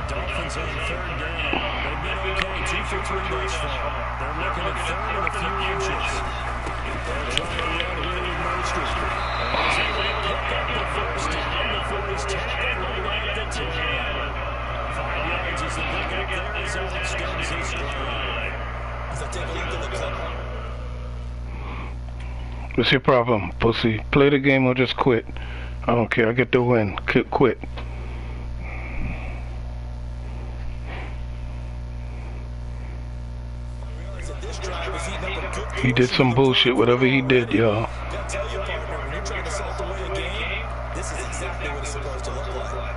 Dolphins on third down. They've been okay, 2 for 3 thus far. They're looking at third and a few inches. They're trying to run here with Mostert. And he's able to pick up the first down before he's tackled right at the 10. 5 yards is the pickup there as that extends his drive. As I take a look at the clock. What's your problem, pussy? Play the game or just quit. I don't care. I get the win. Quit. He did some bullshit, whatever he did, y'all. Gotta tell your partner, when you're trying to salt away a game, this is exactly what it's supposed to look like.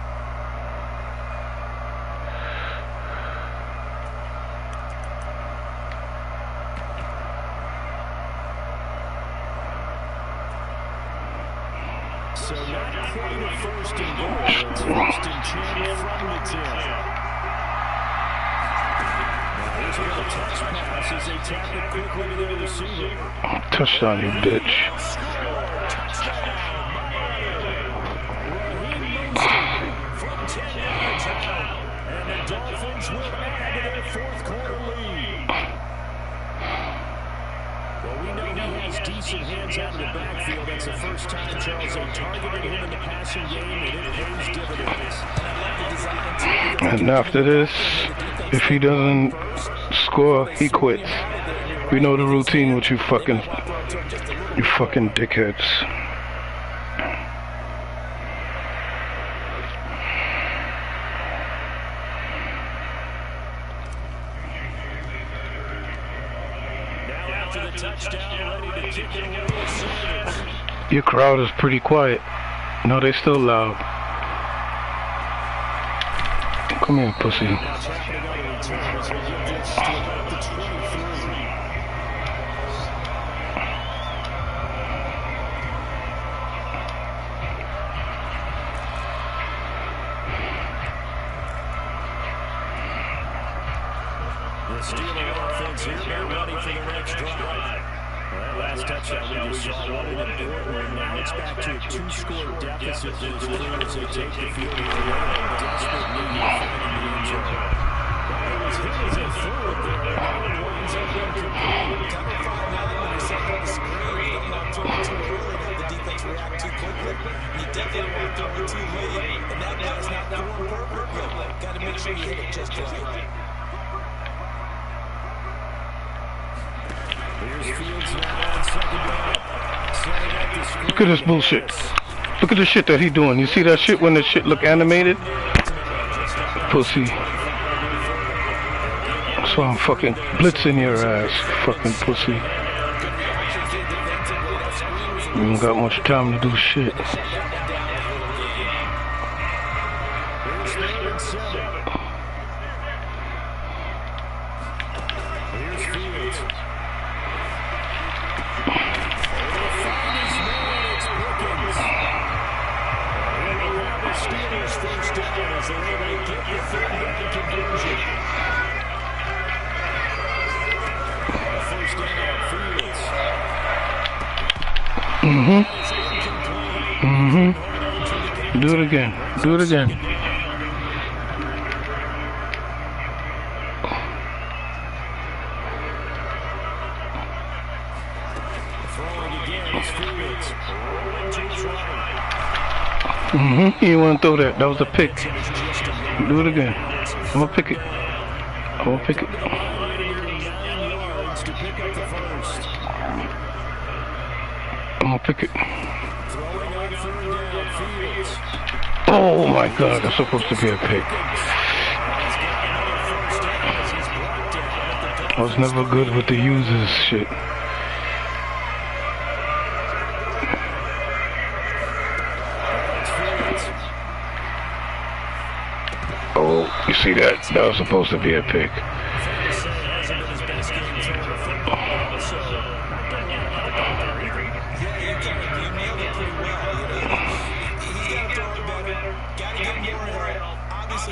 So not quite a first and goal. It's first and 10 from the 10. Now here's where the touch pass as they tap it quickly to their receiver. Touchdown, you bitch. From 10 yards out. And the Dolphins will add to their fourth quarter lead. Well, we know he has decent hands out of the backfield. That's the first time, Charles, they targeted him in the passing game, and it pays dividends. And after this, if he doesn't score, he quits. We know the routine with you fucking dickheads. Your crowd is pretty quiet. No, they still loud. Come here, pussy. The Steelers offense here, they're ready for the next drive. That last touchdown we just saw wasn't important. Now it's back to a two-score deficit for the Steelers. They take the field here in desperate need of finding the end zone. It was hit as a forward there. It winds up incomplete. Cover 5 now when you're setting up a screen. You don't want to throw it too early to have the defense react too quickly. You definitely want to throw it too late, and that guy's not throwing perfectly. Got to make sure you hit it just right. Look at this bullshit. Look at the shit that he doing. You see that shit when the shit look animated? Pussy. That's why I'm fucking blitzing your ass, fucking pussy. You don't got much time to do shit. Do it again. Do it again. You want to throw that. That was a pick. Do it again. I'm going to pick it. I'm going to pick it. I'm going to pick it. Oh my God, that's supposed to be a pick. I was never good with the users shit. Oh, you see that? That was supposed to be a pick.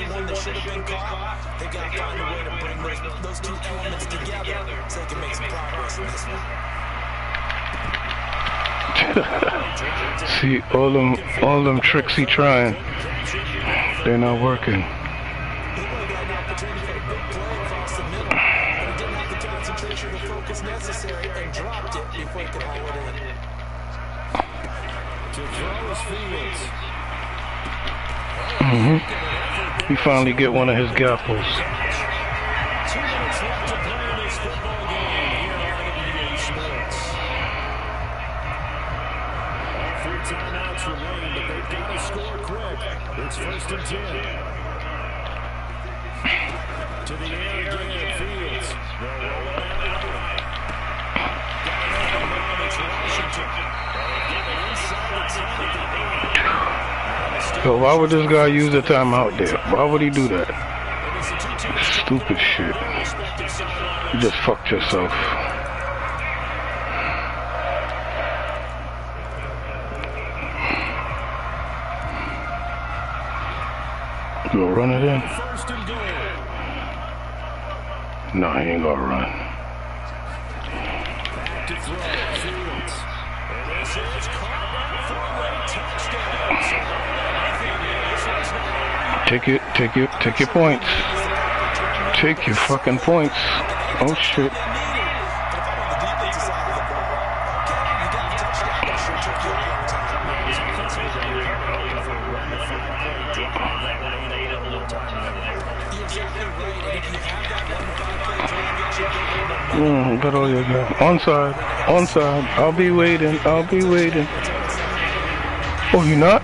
One that should have been caught, they got to find a way to bring those two elements together so they can make some progress in this one. See, all them tricks he trying, they're not working. He would have got an opportunity for a big play across the middle, but he didn't have the concentration or focus necessary and dropped it before he could haul it in. To throw his Fields. He finally get one of his gapples. 2 minutes left to play in this football game here on NBA Sports. All 3 timeouts remain, but they've got to score quick. It's first and 10. To the air again, Fields. They'll roll out right Yo, why would this guy use the timeout there? Why would he do that? Stupid shit. You just fucked yourself. You gonna run it in? No, he ain't gonna run. Take your points. Take your fucking points. Oh shit. Got all your guys. Onside. I'll be waiting. Oh, you not?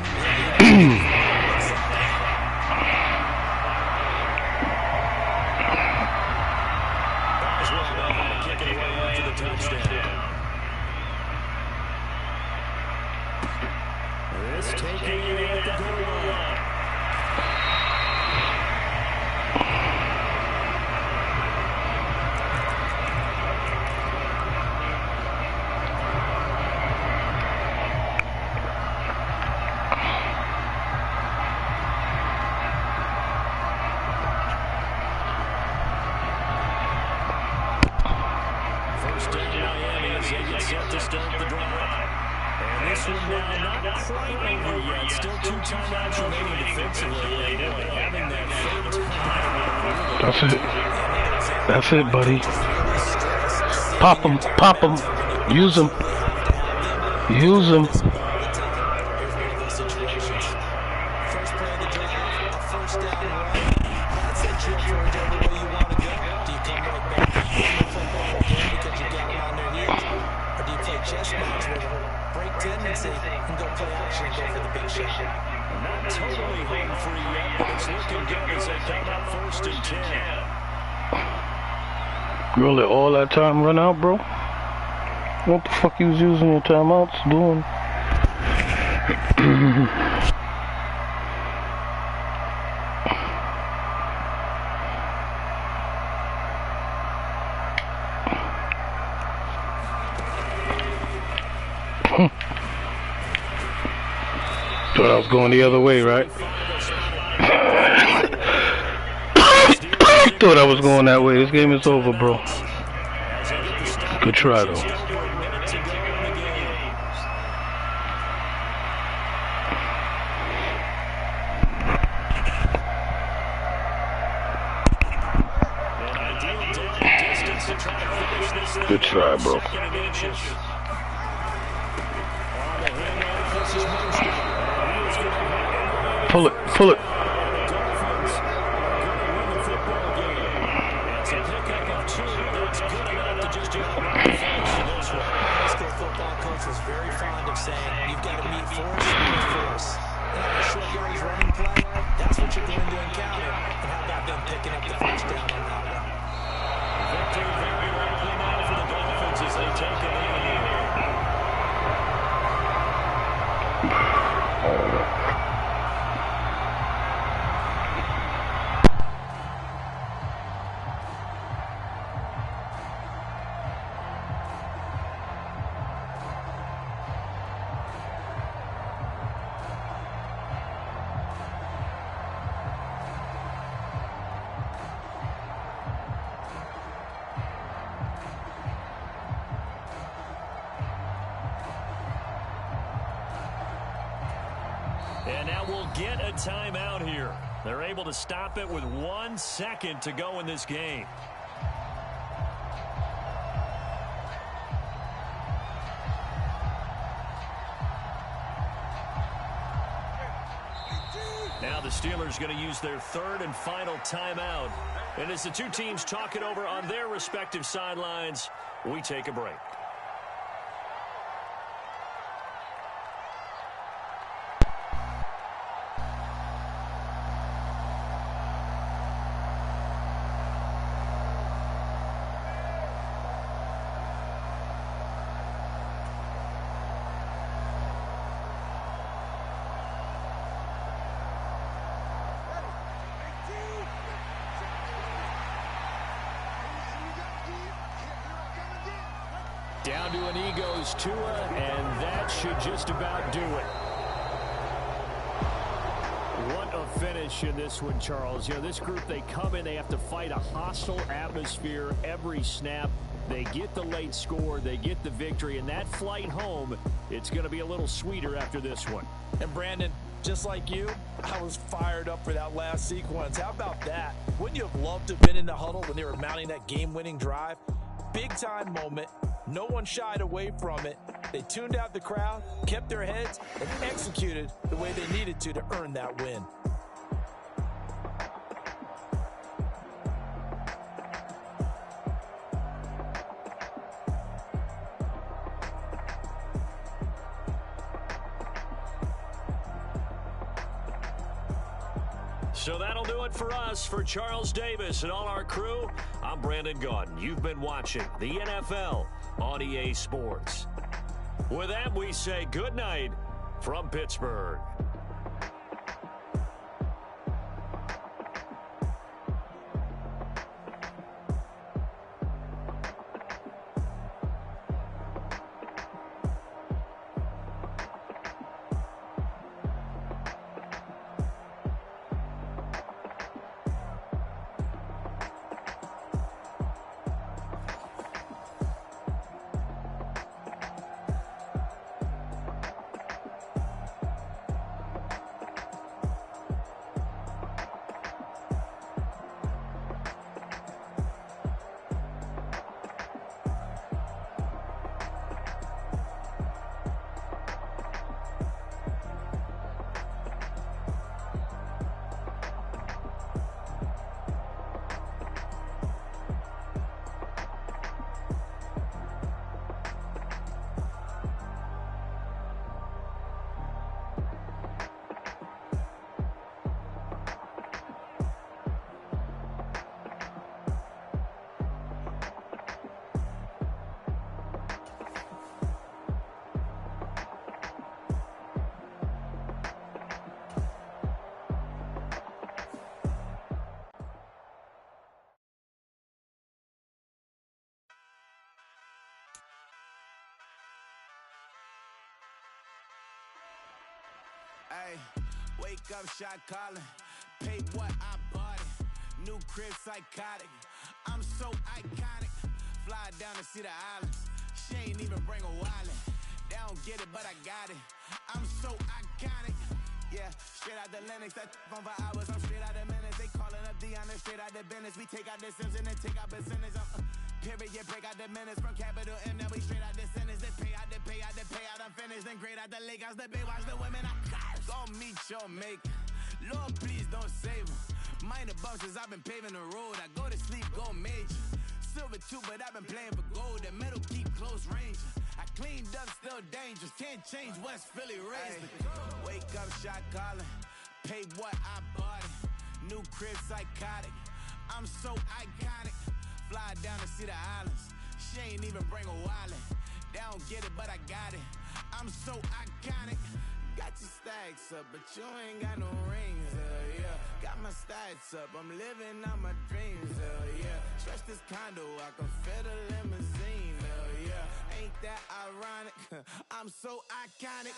That's it, buddy. Pop him. Use him. Really, all that time run out, bro? What the fuck you was using your timeouts doing? Thought I was going the other way, right? Thought I was going that way. This game is over, bro. Good try, though. Good try, bro. Pull it. And now we'll get a timeout here. They're able to stop it with 1 second to go in this game. Now the Steelers going to use their third and final timeout. And as the two teams talk it over on their respective sidelines, we take a break. Down to a knee goes Tua, and that should just about do it. What a finish in this one, Charles. You know, this group, they come in, they have to fight a hostile atmosphere every snap. They get the late score, they get the victory, and that flight home, it's going to be a little sweeter after this one. And Brandon, just like you, I was fired up for that last sequence. How about that? Wouldn't you have loved to have been in the huddle when they were mounting that game-winning drive? Big-time moment. No one shied away from it. They tuned out the crowd, kept their heads, and executed the way they needed to earn that win. So that'll do it for us. For Charles Davis and all our crew, I'm Brandon Gaudin. You've been watching the NFL on EA Sports. With that, we say good night from Pittsburgh. Ay, wake up, shot calling. Pay what I bought it. New crib, psychotic. I'm so iconic. Fly down to see the islands. She ain't even bring a wallet. They don't get it, but I got it. I'm so iconic. Yeah, straight out the Lennox. That on for hours. I'm straight out the minutes. They calling up Dion. Straight out the business. We take out the Sims and then take out percentage. Period, break out the minutes from capital M. Now we straight out the sentence. They pay out, they pay out, they pay out. I'm finished. Then grade out the Lakers. The Bay watch the women. I curse. Gon' meet your maker. Lord, please don't save them. Minor bumps as I've been paving the road. I go to sleep, go major. Silver too, but I've been playing for gold. The metal keep close range. I cleaned up, still dangerous. Can't change West Philly raised. Wake up, shot calling. Pay what I bought it. New crib, psychotic. I'm so iconic. Fly down to see the islands. She ain't even bring a wallet. They don't get it, but I got it. I'm so iconic. Got your stacks up, but you ain't got no rings, yeah. Got my stats up, I'm living out my dreams, yeah. Stretch this condo, I can fit a limousine, yeah. Ain't that ironic? I'm so iconic.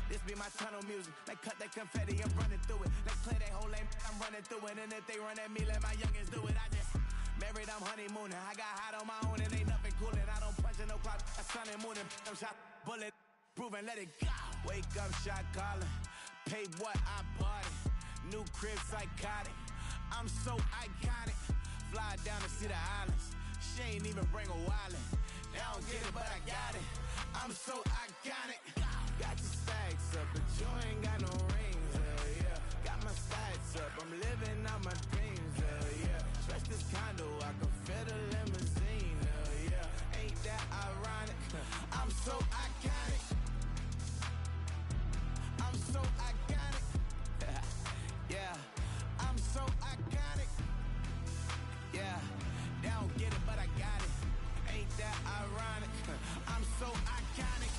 This be my tunnel music. They cut that confetti, I'm running through it. They clear that whole lane, I'm running through it. And if they run at me, let my youngins do it. I just married, I'm honeymooning. I got hot on my own and ain't nothing coolin'. I don't punch in no clock, I sun and moonin'. I'm shot, bullet, proven, let it go. Wake up, shot calling. Pay what I bought it. New crib, psychotic. I'm so iconic. Fly down to see the islands. She ain't even bring a wallet. They don't get it, but I got it. I'm so iconic. Got your stacks up, but you ain't got no rings, yeah. Got my stats up, I'm living out my dreams, yeah. Stretch this condo, I can fit a limousine, yeah. Ain't that ironic? I'm so iconic. I'm so iconic. Yeah, I'm so iconic. Yeah, they don't get it, but I got it. Ain't that ironic? I'm so iconic.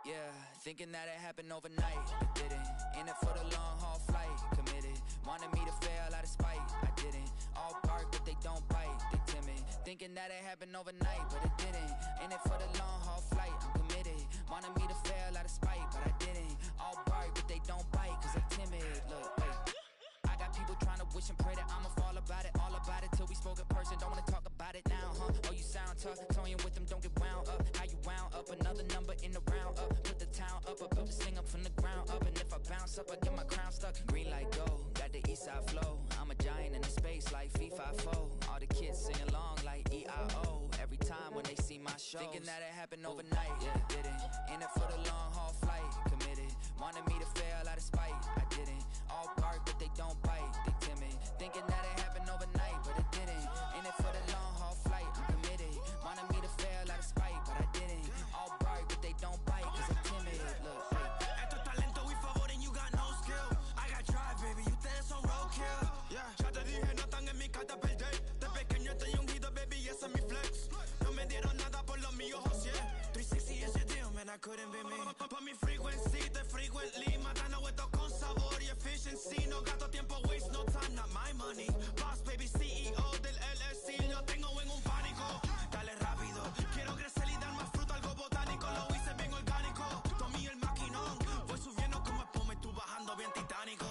Yeah, thinking that it happened overnight. It didn't. In it for the long haul flight. Committed. Wanted me to fail out of spite. I didn't. All bark, but they don't bite. They timid. Thinking that it happened overnight, but it didn't. In it for the long haul flight. I'm committed. Wanted me to fail out of spite, but I didn't. All bark, but they don't bite, cause they timid. Look, wait. I got people trying to wish and pray that I'ma fall about it, all about it, till we spoke in person. Don't wanna talk about it now, huh? Oh, you sound tough, toying with them, don't get wound up. How you wound up? Another number in the round up. Put the town up, I built this thing up from the ground up. And if I bounce up, I get my crown stuck. Green light go, got the east side flow. I'm a giant in the space like FIFA4. All the kids sing along like EIO. Every time when they see my show, thinking that it happened overnight, yeah, didn't. In it for the long haul flight, committed. Wanted me to fail out of spite, I didn't. All bark, but they don't bite, they timid. Thinking that it happened overnight, but it didn't. In it for the long haul flight, I'm committed. Wanted me to fail out of spite, but I didn't. All bark, but they don't bite, cause they're timid. Look, Esto es talento y favor and you got no skill. I got drive, baby, ustedes son roadkill. Yeah, ya te dije, no están en mi carta perder. De pequeño estoy ungido, baby, ese es mi flex. No me dieron nada por los míos, José. 360 is your deal, man, I couldn't be me. Pa' mi frequency, te frequently. Matando esto con sabor y efficiency. No gasto tiempo, waste no time, not my money. Boss, baby, CEO del LLC. Lo tengo en un pánico. Dale rápido, quiero crecer y dar más fruto, algo botánico. Lo hice bien orgánico. Tomé el maquinón. Voy subiendo como espuma y tú bajando bien titánico.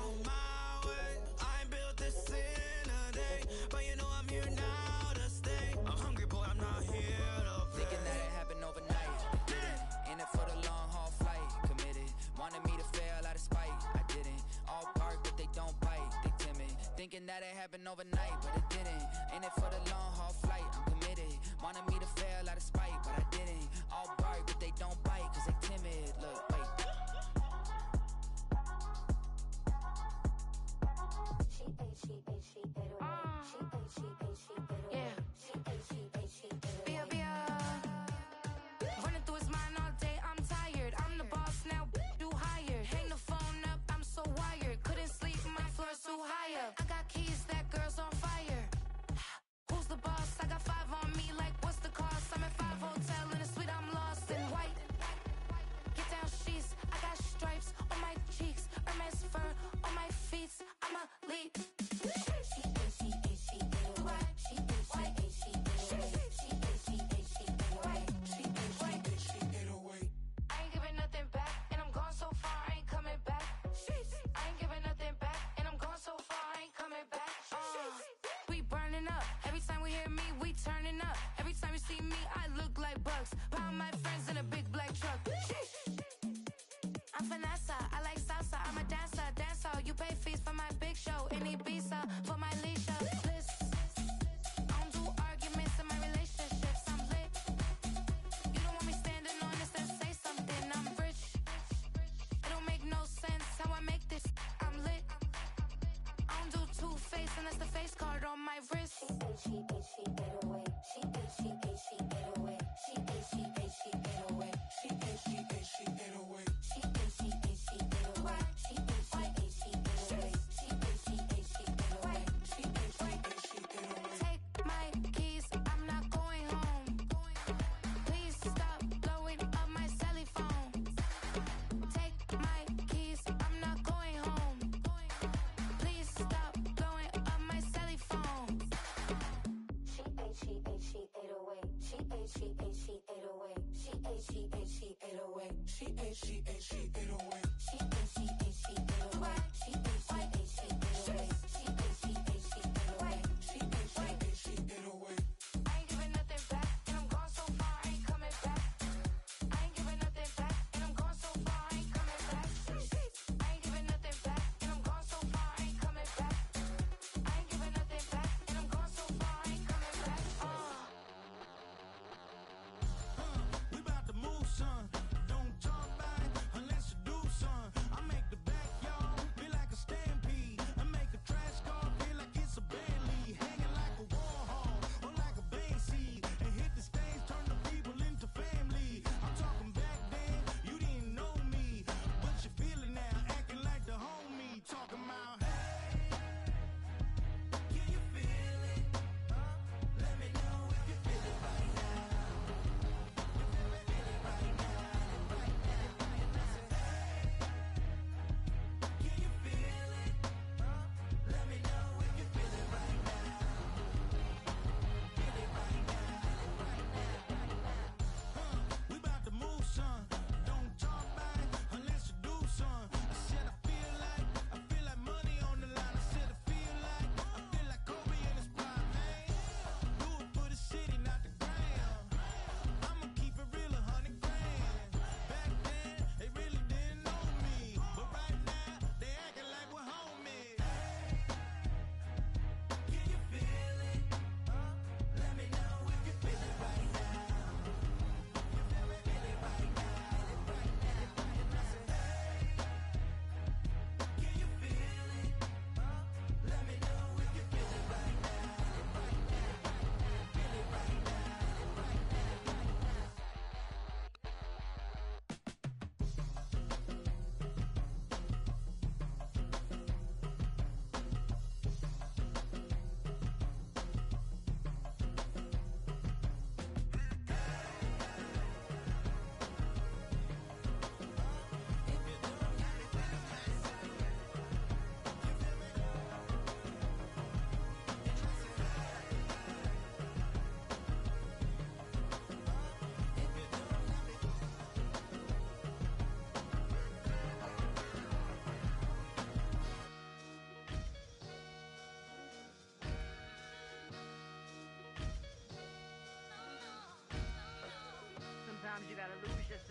Out my way, I ain't built this in a day. But you know I'm here now to stay. I'm hungry, boy, I'm not here to play. thinking that it happened overnight, it didn't. In it for the long haul flight, committed. Wanted me to fail out of spite, I didn't. All bark, but they don't bite, they timid. Thinking that it happened overnight, but it didn't. In it for the long haul flight, I'm committed. Wanted me to fail out of spite, but I didn't. All bark, but they don't bite, cause they timid. Look, wait. Running through his mind all day, I'm tired. I'm the boss now, do higher. Hang the phone up, I'm so wired. Couldn't sleep, my floor's too high up. I got keys, that girl's on fire. Who's the boss? I got 5 on me, like what's the cost? I'm at 5 hotel in a suite, I'm lost in white. Get down sheets, I got stripes on my cheeks. Hermes fur on my feet, I'm a lead. I ain't giving nothing back, and I'm gone so far, I ain't coming back. I ain't giving nothing back, and I'm gone so far, I ain't coming back. We burning up, every time we hear me, we turning up. Every time you see me, I look like bugs. Pound my friends in a big black truck. I'm Vanessa, I like salsa, I'm a dancer, dance all. You pay fees for my big show in Ibiza, for my Leisha. Bliss. I don't do arguments in my relationships, I'm lit. You don't want me standing on this and say something, I'm rich. It don't make no sense how I make this, I'm lit. I don't do two-face unless the face card on my wrist. Take my keys, I'm not going home. Please stop blowing up my celly phone. Take my keys, I'm not going home. Please stop blowing up my celly phone. She 808. She 808. She 808. She 808. She 808. She 808. She 808. She 808. She 808. She 808. She 808. She 808. She 808. She 808. She 808. I ain't giving nothing back, and I'm gone so far, I ain't coming back. I ain't giving nothing back, and I'm gone so far, I ain't coming back. I ain't giving nothing back, and I'm gone so far, I ain't coming back. I ain't giving nothing back, and I'm gone so far, I ain't coming back. We about to move, son. Don't talk back unless you do, son. I make the backyard be like a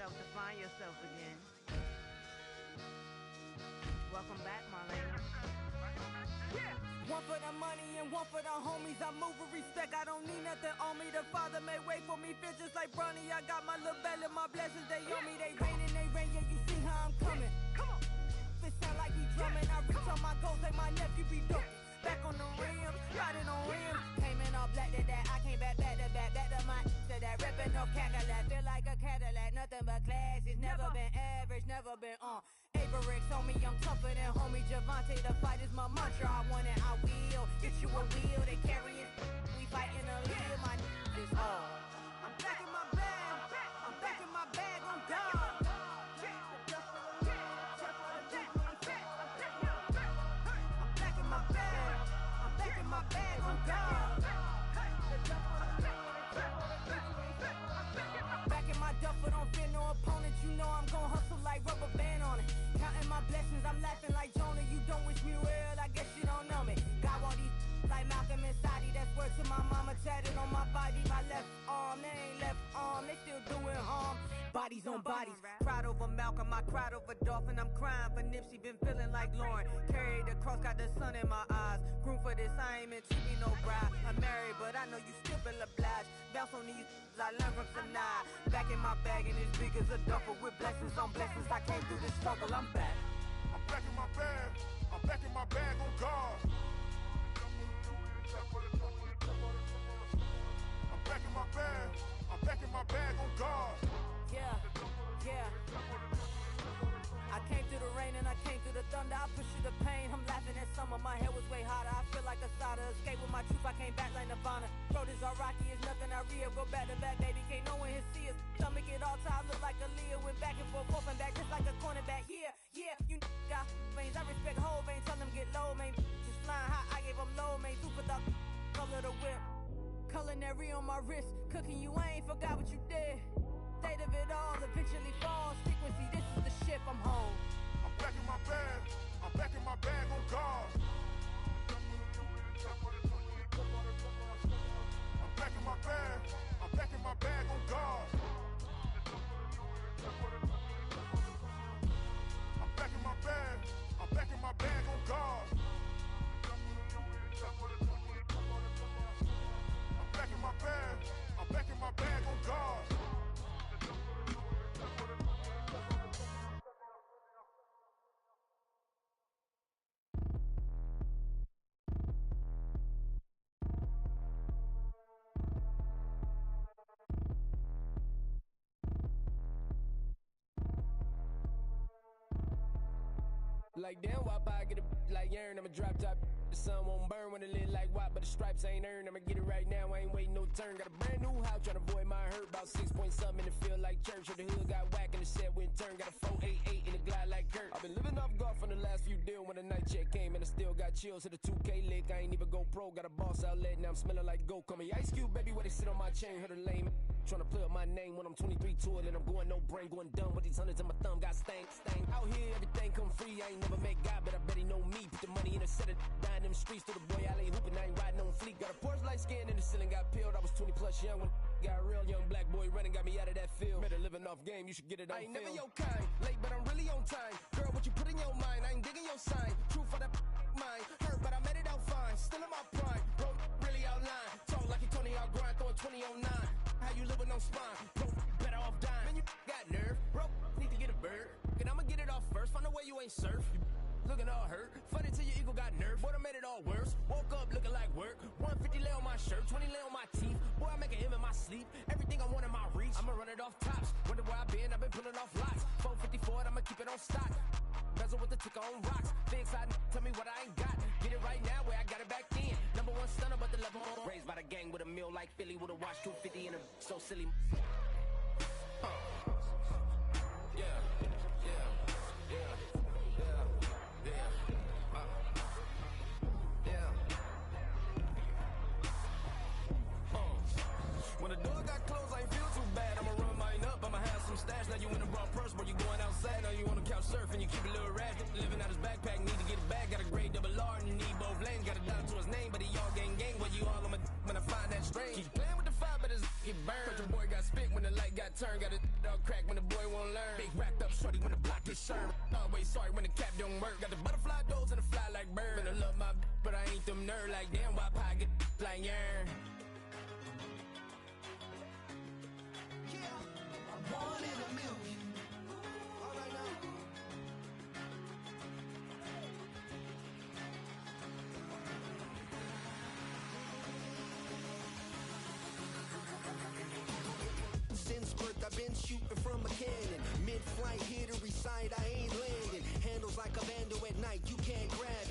yourself to find yourself again. Welcome back, Marlena. One for the money and one for the homies. I move with respect, I don't need nothing on me. The Father may wait for me, feel just like Bronny. I got my little belly, my blessings, they on me. They rain, yeah, you see how I'm coming. Come on. It sound like we drumming. I reach on my goals, like my nephew be dumping. Back on the rims, riding on rims. Came in all black to that, I came back to back to my to that ripping off Cadillac. Feel like a Cadillac, nothing but class. It's never been average, never been on. Averix on me, I'm tougher than homie Javante. The fight is my mantra, I want it, I will. Get you a wheel, they carry it. We fighting a live, my is all. I'm back in my bag, I'm back in my bag, on God. Back in my duffel, don't fear no opponent. You know I'm gon' hustle like rubber band on it. Counting my blessings, I'm laughing like Jonah. You don't wish me well, I guess you don't know me. Got all these like Malcolm and Sadie. That's word to my mama, tatted on my body. My left arm, they ain't left arm, they still doing harm. Bodies on bodies, cried over Malcolm, I cried over Dolphin. I'm crying for Nipsey, been feeling like Lauren. Carried the cross, got the sun in my eyes. Groom for this, I ain't meant to be no bride. I'm married, but I know you still feel obliged. Bounce on these, I learned from Sanaa. Back in my bag and it's big as a duffel. With blessings on blessings, I came through this struggle, I'm back. I'm back in my bag, I'm back in my bag on God. I'm back in my bag, I'm back in my bag on God. Yeah, yeah. I came through the rain and I came through the thunder. I push through the pain, I'm laughing at summer. My hair was way hotter, I feel like a soda. Escape with my truth, I came back like Nirvana. Road is all rocky, it's nothing I real. Go back to back, baby, can't no one here see us. Stomach it all time, look like a Leah. Went back and forth and back, just like a cornerback. Yeah, yeah, you got veins, I respect whole veins. Tell them get low, man. Just flying high, I gave them low, man. Super the color the whip. Culinary on my wrist, cooking you, I ain't forgot what you did. State of it all, eventually falls. Frequency, this is the ship, I'm home. I'm back in my bag, I'm back in my bag on God. I'm back in my bag, I'm back in my bag on God. I'm back in my bag, I'm back in my bag on God. I'm back in my bag, I'm back in my bag on God. Like damn, wop, I get a like urn, I'ma drop top. The sun won't burn when it lit like wop, but the stripes ain't earned. I'ma get it right now, I ain't waiting no turn. Got a brand new house, tryna avoid my hurt. About 6 point something in the field like church. Or the hood got whack and the set went turn. Got a 488 in the glide like Kurt. I've been living off golf on the last few deals. When the night check came and I still got chills. Hit a 2K lick, I ain't even go pro. Got a boss outlet, now I'm smelling like go. Call me Ice Cube, baby, where they sit on my chain. Heard a lame tryna play up my name when I'm 23 to it. And I'm going no brain, going dumb with these hundreds in my thumb. Got stank. Out here, everything come free. I ain't never met God, but I bet he know me. Put the money in a set of down them streets. To the boy, I ain't hooping, I ain't riding on fleek. Got a Porsche light skin in the ceiling, got peeled. I was 20 plus young when got real. Young black boy running, got me out of that field. Better living off game, you should get it on. I ain't never your kind, late but I'm really on time. Girl, what you put in your mind, I ain't digging your sign. True for that mind, hurt but I made it out fine. Still in my prime, bro, really outline. Talk like you Tony out grind, throwing 20 on 9. How you living on spine, bro, better off dying. Man, you got nerve, bro, need to get a bird. And I'ma get it off first, find a way you ain't surf. You looking all hurt, funny till your ego got nerve. Boy, I made it all worse, woke up looking like work. 150 lay on my shirt, 20 lay on my teeth. Boy, I make a him in my sleep, everything I want in my reach. I'ma run it off tops, wonder where I've been pulling off lots. 454, I'ma keep it on stock. Bezel with the ticker on rocks. Things I tell me what I ain't got. Get it right now where I got it back then. Number one stunner, but the level on. Raised by the gang with a meal like Philly with a watch 250 and a so silly. When the door got closed, I ain't feel too bad. I'ma run mine up, I'ma have some stash. Now you in a broad purse, but you going outside. Now you on the couch surfing, you keep a little rash. Living out his backpack, need to get it back. Got a grade double R and you need both lanes. Got a dot to his name, but he all gang. Where you all, when I find that strange. Keep playing with the fire, but his get burned. But your boy got spit when the light got turned, got a dog crack when the boy won't learn. Big racked up shorty when the block gets served. Always sorry when the cap don't work. Got the butterfly doors and the fly like bird. And I love my but I ain't them nerd like damn. Why pie get like yarn? Yeah, one in a million. All right now. Since birth, I've been shooting from a cannon. Mid-flight, here to recite, I ain't landing. Handles like a vandal at night, you can't grab